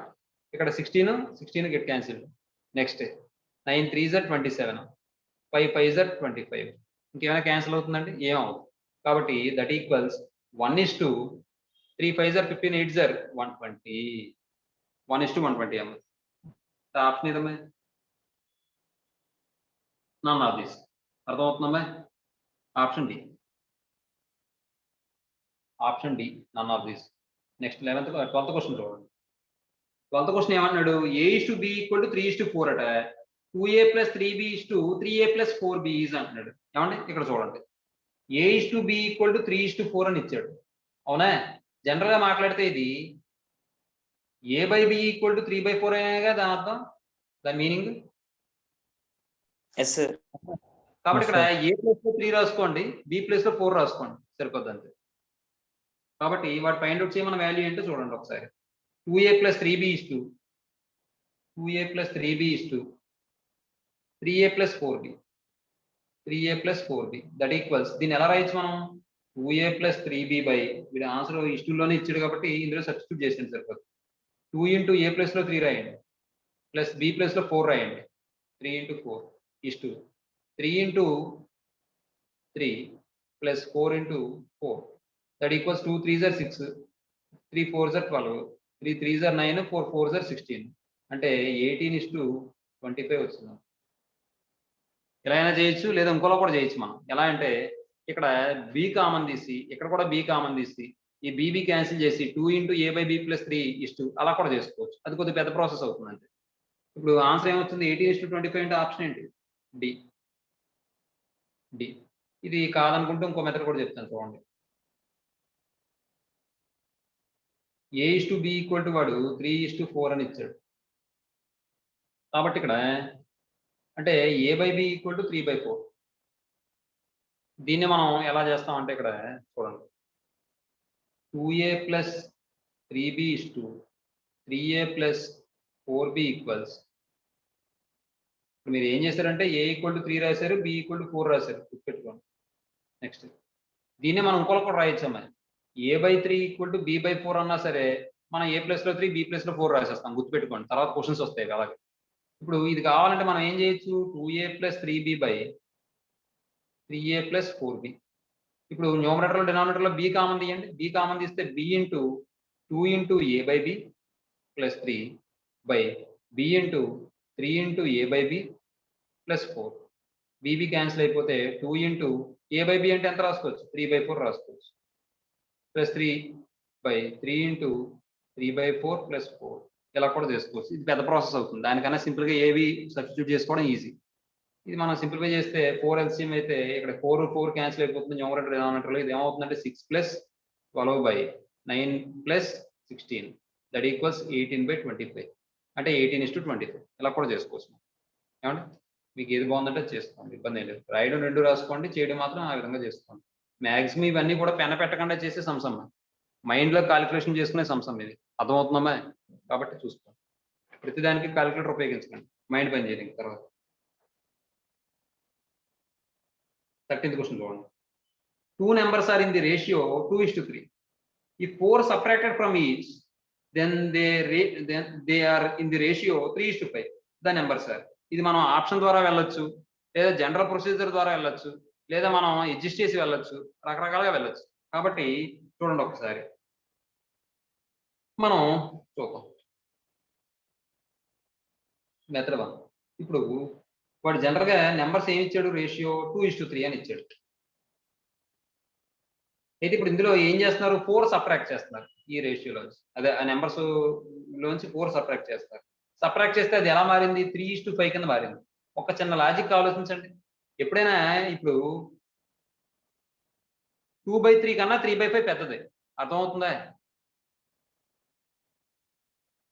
ఇక్కడ 16 get cancel. Next 9 3s are 27, 5 5s are 25. ఇంకేమైనా క్యాన్సిల్ అవుతుందండి? ఏమవుతుంది? కాబట్టి that equals 1:3 5s are 15 8s are 120. 1:120 అమ్మ. ఆప్షన్ ఏదమ్మా? None of this. అర్థమవుతుందమ్మా? Option D. Option D, none of this. Next 12th question చూడండి. 12th క్వశ్చన్ ఏమన్నాడు? A:B = 3:4 అట. 2A + 3B 3A + 4B అంటున్నాడు. ఏమండి ఇక్కడ చూడండి, A:B = 3:4 అని ఇచ్చాడు. అవునా? జనరల్ గా మాట్లాడితే ఇది A/B = 3/4 అనేగా దాని అర్థం, దాని మీనింగ్. Yes sir. కాబట్టి ఇక్కడ A ప్లేస్ లో 3 రాసుకోండి, B ప్లేస్ లో 4 రాసుకోండి, సరిపోద్ది అంతే. కాబట్టి వాటి ఫైండ్ అవుట్ చేయమన్న వాల్యూ ఏంటో చూడండి ఒకసారి. 2A + 3B 2A + 3B 3A + 4B. 3A + 4B that equals, దీన్ని ఎలా రాయొచ్చు మనం? 2A + 3B వీడి ఆన్సర్ ఇష్యూలోనే ఇచ్చాడు కాబట్టి ఇందులో సబ్స్టిట్యూట్ చేసింది సరిపోతుంది. 2 × A ప్లేస్ లో 3 రాయండి, ప్లస్ B ప్లేస్ లో 4 రాయండి. 3 × 4 is to 3 × 3 + 4 × 4 that equals 2 3s are 6, 3 4s are 12, 3 3s are 9, 4 4s are 16. అంటే 18:25 వచ్చింది. ఎలా అయినా చేయొచ్చు, లేదా ఇంకోలా కూడా చేయొచ్చు మనం. ఎలా అంటే ఇక్కడ B కామన్ తీసి, ఇక్కడ కూడా B కామన్ తీసి, ఈ బీబీ క్యాన్సిల్ చేసి 2 into a by b plus 3 is to అలా కూడా చేసుకోవచ్చు. అది కొద్దిగా పెద్ద ప్రాసెస్ అవుతుంది అంతే. ఇప్పుడు ఆన్సర్ ఏమవుతుంది 18:25 అంటే ఆప్షన్ ఏంటి డి. డి ఇది కాదనుకుంటే ఇంకో మెథడ్ కూడా చెప్తాను చూడండి. A/B ఈక్వల్ టు వాడు 3:4 అని ఇచ్చాడు. కాబట్టి ఇక్కడ అంటే ఏ బై బి ఈక్వల్ టు 3/4. దీన్ని మనం ఎలా చేస్తాం అంటే ఇక్కడ చూడండి 2a plus 3b is to 3a plus 4b equals. మీరు ఏం చేశారంటే a ఈక్వల్ టు 3 రాశారు, b ఈక్వల్ టు 4 రాశారు, గుర్తుపెట్టుకోండి. నెక్స్ట్ దీన్ని మనం ఇంకోలా కూడా రాయొచ్చాం. a/3 ఈక్వల్ టు b/4 అన్నా సరే మనం a ప్లస్లో 3 b ప్లస్లో 4 రాసేస్తాం, గుర్తుపెట్టుకోండి. తర్వాత క్వశ్చన్స్ వస్తాయి అలాగే. ఇప్పుడు ఇది కావాలంటే మనం ఏం చేయొచ్చు 2a plus 3b by 3a plus 4b. ఇప్పుడు న్యూమరేటర్లో డినామినేటర్లో b కామన్ తీయండి. b కామన్ తీస్తే b into 2 into a by b plus 3 by b into 3 into a by b plus 4. B b cancel అయిపోతే 2 ఇంటూ a బై బి అంటే ఎంత రాసుకోవచ్చు 3/4 రాసుకోవచ్చు. ప్లస్ 3 బై 3 ఇంటూ 3/4 ప్లస్ 4 ఇలా కూడా చేసుకోవచ్చు. ఇది పెద్ద ప్రాసెస్ అవుతుంది. దానికన్నా సింపుల్గా ఏవి సబ్స్టిట్యూట్ చేసుకోవడం ఈజీ. ఇది మనం సింప్లిఫై చేస్తే 4 LCM అయితే ఇక్కడ 4 క్యాన్సిల్ అయిపోతుంది న్యూమరేటర్ డినామినేటర్లో. ఇది ఏమవుతుందంటే 6 plus 12 by 9 plus 16 that equals 18/25 అంటే 18:25 ఇలా కూడా చేసుకోవచ్చు. ఏమంటే మీకు ఏది బాగుందంటే చేసుకోండి, ఇబ్బంది ఏం లేదు. రాయడం 2 రాసుకోండి, చేయడం మాత్రం ఆ విధంగా చేసుకోండి. మ్యాక్సిమం ఇవన్నీ కూడా పెన పెట్టకుండా చేసే సంసమ్మ, మైండ్లో కాలిక్యులేషన్ చేసుకునే సంసం ఇది. అర్థమవుతుందమ్మా? కాబట్టి చూసుకోండి. ప్రతిదానికి కాలిక్యులేటర్ ఉపయోగించకండి, మైండ్ పని చేయడానికి. తర్వాత 13th question చూడండి. 2 numbers are in the ratio 2:3. If 4 subtracted from each, then they are in the ratio 3:5. The numbers are. ఇది మనం ఆప్షన్ ద్వారా వెళ్ళొచ్చు, లేదా జనరల్ ప్రొసీజర్ ద్వారా వెళ్ళొచ్చు, లేదా మనం అడ్జస్ట్ చేసి వెళ్ళొచ్చు, రకరకాలుగా వెళ్ళొచ్చు. కాబట్టి చూడండి ఒకసారి మనం చూద్దాం. మెథడ్ 1. ఇప్పుడు వాడు జనరల్గా నెంబర్స్ ఏమి ఇచ్చాడు రేషియో 2:3 అని ఇచ్చాడు. అయితే ఇప్పుడు ఇందులో ఏం చేస్తున్నారు 4 సబ్ట్రాక్ట్ చేస్తున్నారు ఈ రేషియోలోంచి. అదే ఆ నెంబర్స్ లోంచి 4 సబ్ట్రాక్ట్ చేస్తారు. సబ్ట్రాక్ట్ చేస్తే అది ఎలా మారింది 3:5 కింద మారింది. ఒక చిన్న లాజిక్ ఆలోచించండి. ఎప్పుడైనా ఇప్పుడు 2/3 కన్నా 3/5 పెద్దది. అర్థమవుతుందా?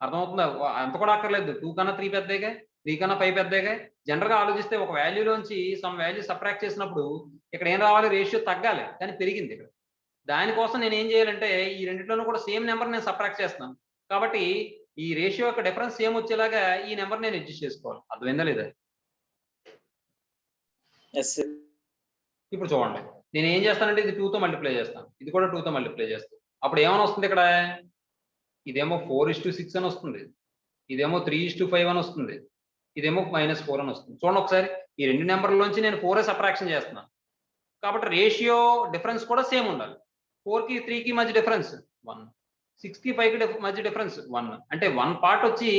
అర్థమవుతుందా? అంత కూడా అక్కర్లేదు. 2 కన్నా 3 పెద్దగా, 3 కన్నా 5 పెద్దగా. జనరల్గా ఆలోచిస్తే ఒక వాల్యూలోంచి సమ్ వాల్యూ సబ్ట్రాక్ట్ చేసినప్పుడు ఇక్కడ ఏం రావాలి రేషియో తగ్గాలి, కానీ పెరిగింది ఇక్కడ. దానికోసం నేను ఏం చేయాలంటే ఈ రెండిట్లోనూ కూడా సేమ్ నెంబర్ నేను సబ్ట్రాక్ట్ చేస్తున్నాను. కాబట్టి ఈ రేషియో యొక్క డిఫరెన్స్ సేమ్ వచ్చేలాగా ఈ నెంబర్ నేను అడ్జస్ట్ చేసుకోవాలి. అర్థమైందా లేదా? ఇప్పుడు చూడండి నేను ఏం చేస్తానంటే ఇది 2తో మల్టిప్లై చేస్తాను, ఇది కూడా 2తో మల్టిప్లై చేస్తాను. అప్పుడు ఏమని వస్తుంది ఇక్కడ? ఇదేమో 4:6 అని వస్తుంది, ఇదేమో 3:5 అని వస్తుంది, ఇదేమో -4 అని వస్తుంది. చూడండి ఒకసారి ఈ రెండు నెంబర్లోంచి నేను 4 సబ్ట్రాక్షన్ చేస్తున్నాను. కాబట్టి రేషియో డిఫరెన్స్ కూడా సేమ్ ఉండాలి. 4కి 3కి మధ్య డిఫరెన్స్ 1, 6కి 5కి మధ్య డిఫరెన్స్ 1. అంటే 1 పార్ట్ వచ్చి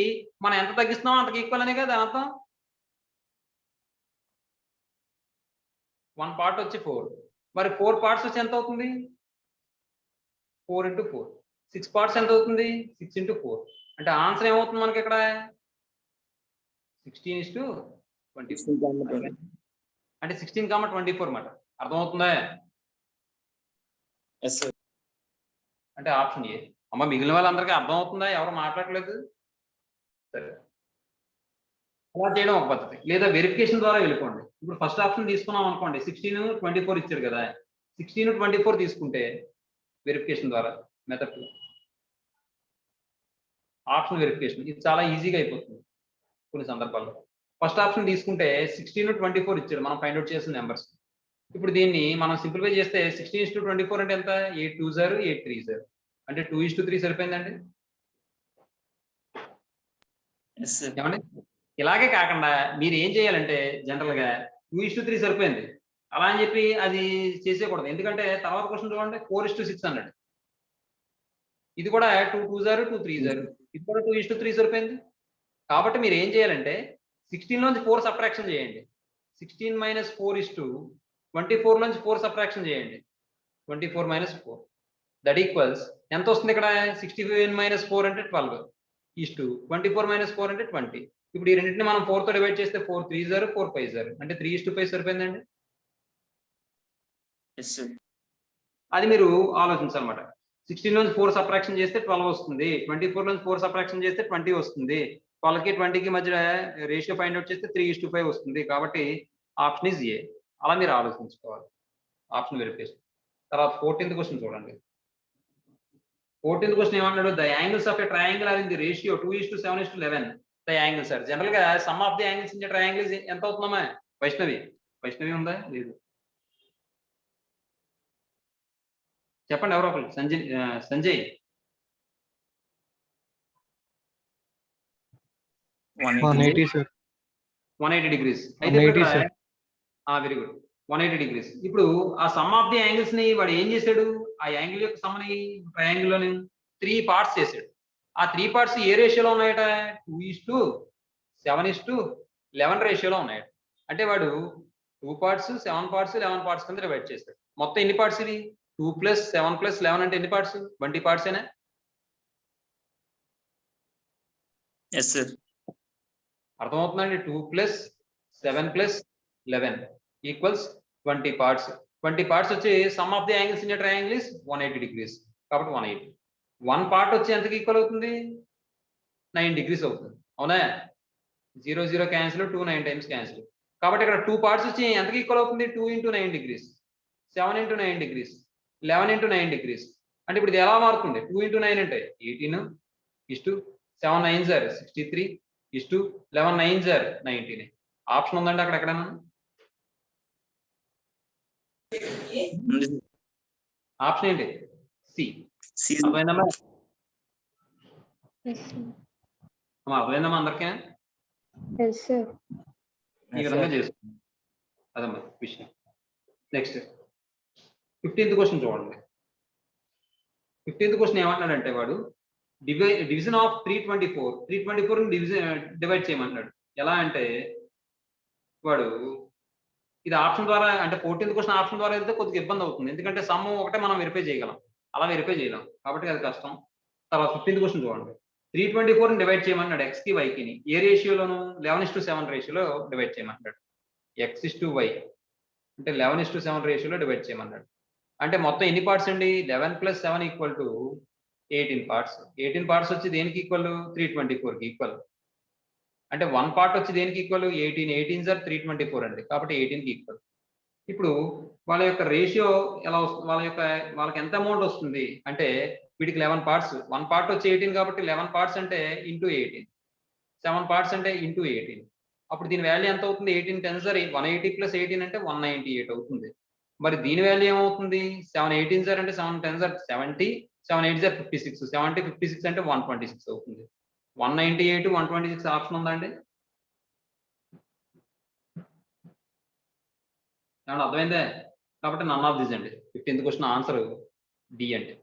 మనం ఎంత తగ్గిస్తున్నామో అంతకు ఈక్వల్ అనే కదా అర్థం. 1 పార్ట్ వచ్చి 4, మరి 4 పార్ట్స్ వచ్చి ఎంత అవుతుంది 4 × 4. 6 పార్ట్స్ ఎంత అవుతుంది 6 × 4. అంటే ఆన్సర్ ఏమవుతుంది మనకి ఇక్కడ 16:24 అంటే 16,24 అన్నమాట. అర్థమవుతుందా? అంటే ఆప్షన్ ఏ. అమ్మ మిగిలిన వాళ్ళందరికీ అర్థమవుతుందా? ఎవరు మాట్లాడలేదు? సరే, అలా చేయడం ఒక పద్ధతి. లేదా వెరిఫికేషన్ ద్వారా వెళ్ళిపోండి. ఇప్పుడు ఫస్ట్ ఆప్షన్ తీసుకున్నాం అనుకోండి, 16:24 ఇచ్చారు కదా, 16:24 తీసుకుంటే వెరిఫికేషన్ ద్వారా మెథడ్ ఆప్షన్ వెరిఫికేషన్ ఇది చాలా ఈజీగా అయిపోతుంది కొన్ని సందర్భాల్లో. ఫస్ట్ ఆప్షన్ తీసుకుంటే 16:24 ఇచ్చాడు మనం ఫైండ్ అవుట్ చేసిన నెంబర్స్. ఇప్పుడు దీన్ని మనం సింప్లిఫై చేస్తే 16:24 అంటే ఎంత 8 2 0 8 3 0 అంటే 2:3 సరిపోయిందండి. ఏమండి? ఇలాగే కాకుండా మీరు ఏం చేయాలంటే జనరల్గా 2:3 సరిపోయింది అలా అని చెప్పి అది చేసేయకూడదు. ఎందుకంటే తర్వాత క్వశ్చన్ చూడండి 4:6 అన్నాడు. ఇది కూడా 2 2 0 2 3 0 ఇది కూడా 2:3 సరిపోయింది. కాబట్టి మీరు ఏం చేయాలంటే 16 లోంచి 4 సబ్ట్రాక్షన్ చేయండి. 16 - 4 24 లోంచి 4 సబ్ట్రాక్షన్ చేయండి. 24 - 4 దట్ ఈక్వల్స్ ఎంత వస్తుంది ఇక్కడ 65 మైనస్ 4 అంటే 12 ఈస్టు 24 మైనస్ 4 అంటే 20. ఇప్పుడు ఈ రెండింటిని మనం 4 తో డివైడ్ చేస్తే 4 3 0 4 5 0 అంటే 3:5 సరిపోయిందండి. Yes sir. అది మీరు ఆలోచించాలన్నమాట. 16 నుంచి 4 సబ్ట్రాక్షన్ చేస్తే 12 వస్తుంది, 24 నుంచి 4 సబ్ట్రాక్షన్ చేస్తే 20 వస్తుంది, 12కి 20కి మధ్య రేషియో ఫైండ్ అవుట్ చేస్తే 3:5 వస్తుంది. కాబట్టి ఆప్షన్ ఈజ్ ఏ. అలా మీరు ఆలోచించుకోవాలి ఆప్షన్ వెరిఫికేషన్. తర్వాత 14th క్వశ్చన్ చూడండి. 14th క్వశ్చన్ ఏమన్నాడు? The angles of a triangle are in the ratio 2:7:11. The angle sir general గా sum of the angles in triangle ఎంత అవుతుందమ్మా? వైష్ణవి ఉందా? లేదు, చెప్పండి ఎవరో ఒకరు. సంజయ్ 180 సార్. 180 డిగ్రీస్. అయితే వెరీ గుడ్, 180 డిగ్రీస్. ఇప్పుడు ఆ సమ్ ఆఫ్ ది యాంగిల్స్ ని వాడు ఏం చేశాడు? ఆ యాంగిల్ యొక్క సమ్మని ట్రయాంగిల్ లోని 3 పార్ట్స్ చేశాడు. ఆ 3 పార్ట్స్ ఏ రేషియోలో ఉన్నాయట? 2:7:11 రేషియోలో ఉన్నాయట. అంటే వాడు 2 పార్ట్స్ 7 పార్ట్స్ 11 పార్ట్స్ కింద డివైడ్ చేశాడు. మొత్తం ఎన్ని పార్ట్స్ ఇది? 2 + 7 + 11 అంటే ఎన్ని పార్ట్స్? 20 పార్ట్సేనా? Yes sir. అర్థమవుతుందండి? 2 + 7 + 11 ఈక్వల్స్ 20 పార్ట్స్. 20 పార్ట్స్ వచ్చి some of the angles in triangle is 180 degrees. కాబట్టి 180. 1 పార్ట్ వచ్చి ఎంతకి ఈక్వల్ అవుతుంది? 9 డిగ్రీస్ అవుతుంది. అవునా? 0 0 క్యాన్సిల్, 2 9 టైమ్స్ క్యాన్సిల్. కాబట్టి ఇక్కడ 2 పార్ట్స్ వచ్చి ఎంతకి ఈక్వల్ అవుతుంది? 2 × 9 డిగ్రీస్, 7 × 9 డిగ్రీస్, 11 × 9 డిగ్రీస్. అంటే ఇప్పుడు ఇది ఎలా మారుతుంది? 2 × 9 అంటే 18 is to 7 9 sir 63 is to 11 9 sir 19. Option ఉందండి అక్కడ ఎక్కడైనా? ఆప్షన్ ఏంటి? సి. సి. అర్థమైందమ్మా? Yes, sir. అర్థమైందమ్మా అందరికీ? Yes, sir. ఈ విధంగా చేసుకుందాం. అదమ్మా విషయం. నెక్స్ట్ 15th క్వశ్చన్ చూడండి. 15th క్వశ్చన్ ఏమంటున్నాడంటే వాడు డివిజన్ ఆఫ్ 324 డివైడ్ చేయమన్నాడు. ఎలా అంటే వాడు ఇది ఆప్షన్ ద్వారా, అంటే 14th క్వశ్చన్ ఆప్షన్ ద్వారా వెళ్తే కొద్దిగా ఇబ్బంది అవుతుంది. ఎందుకంటే సమ్ ఒకటే మనం వెరిఫై చేయగలం, అలా వెరిఫై చేయలేం కాబట్టి అది కష్టం. తర్వాత 15th క్వశ్చన్ చూడండి. 324 డివైడ్ చేయమన్నాడు ఎక్స్కి వైకిని. ఏ రేషియోలోను? 11:7 రేషియోలో డివైడ్ చేయమన్నాడు. x:y అంటే 11:7 రేషియోలో డివైడ్ చేయమన్నాడు. అంటే మొత్తం ఎన్ని పార్ట్స్ అండి? 11 + 7 = 18 పార్ట్స్. 18 పార్ట్స్ వచ్చి దేనికి ఈక్వల్? 324కి ఈక్వల్. అంటే 1 పార్ట్ వచ్చి దేనికి ఈక్వల్? 18 18 సార్ 324 అండి. కాబట్టి 18కి ఈక్వల్. ఇప్పుడు వాళ్ళ యొక్క రేషియో ఎలా వస్తుంది? వాళ్ళకి ఎంత అమౌంట్ వస్తుంది అంటే వీటికి 11 పార్ట్స్, 1 పార్ట్ వచ్చి 18 కాబట్టి 11 పార్ట్స్ అంటే ఇంటూ 18, 7 పార్ట్స్ అంటే ఇంటూ 18. అప్పుడు దీని వాల్యూ ఎంత అవుతుంది? 18 10 సార్ 180 + 18 అంటే 198 అవుతుంది. మరి దీని వాల్యూ ఏమవుతుంది? 7 18 సార్ అంటే 7 10 సార్ 70, 7 8 సార్ 56, 70 56 అంటే 126 అవుతుంది. 198 126 ఆప్షన్ ఉందా అండి? ఏమన్నా అర్థమైందే? కాబట్టి నన్ ఆఫ్ దిస్ అండి. 15th క్వశ్చన్ ఆన్సర్ డి అంటే.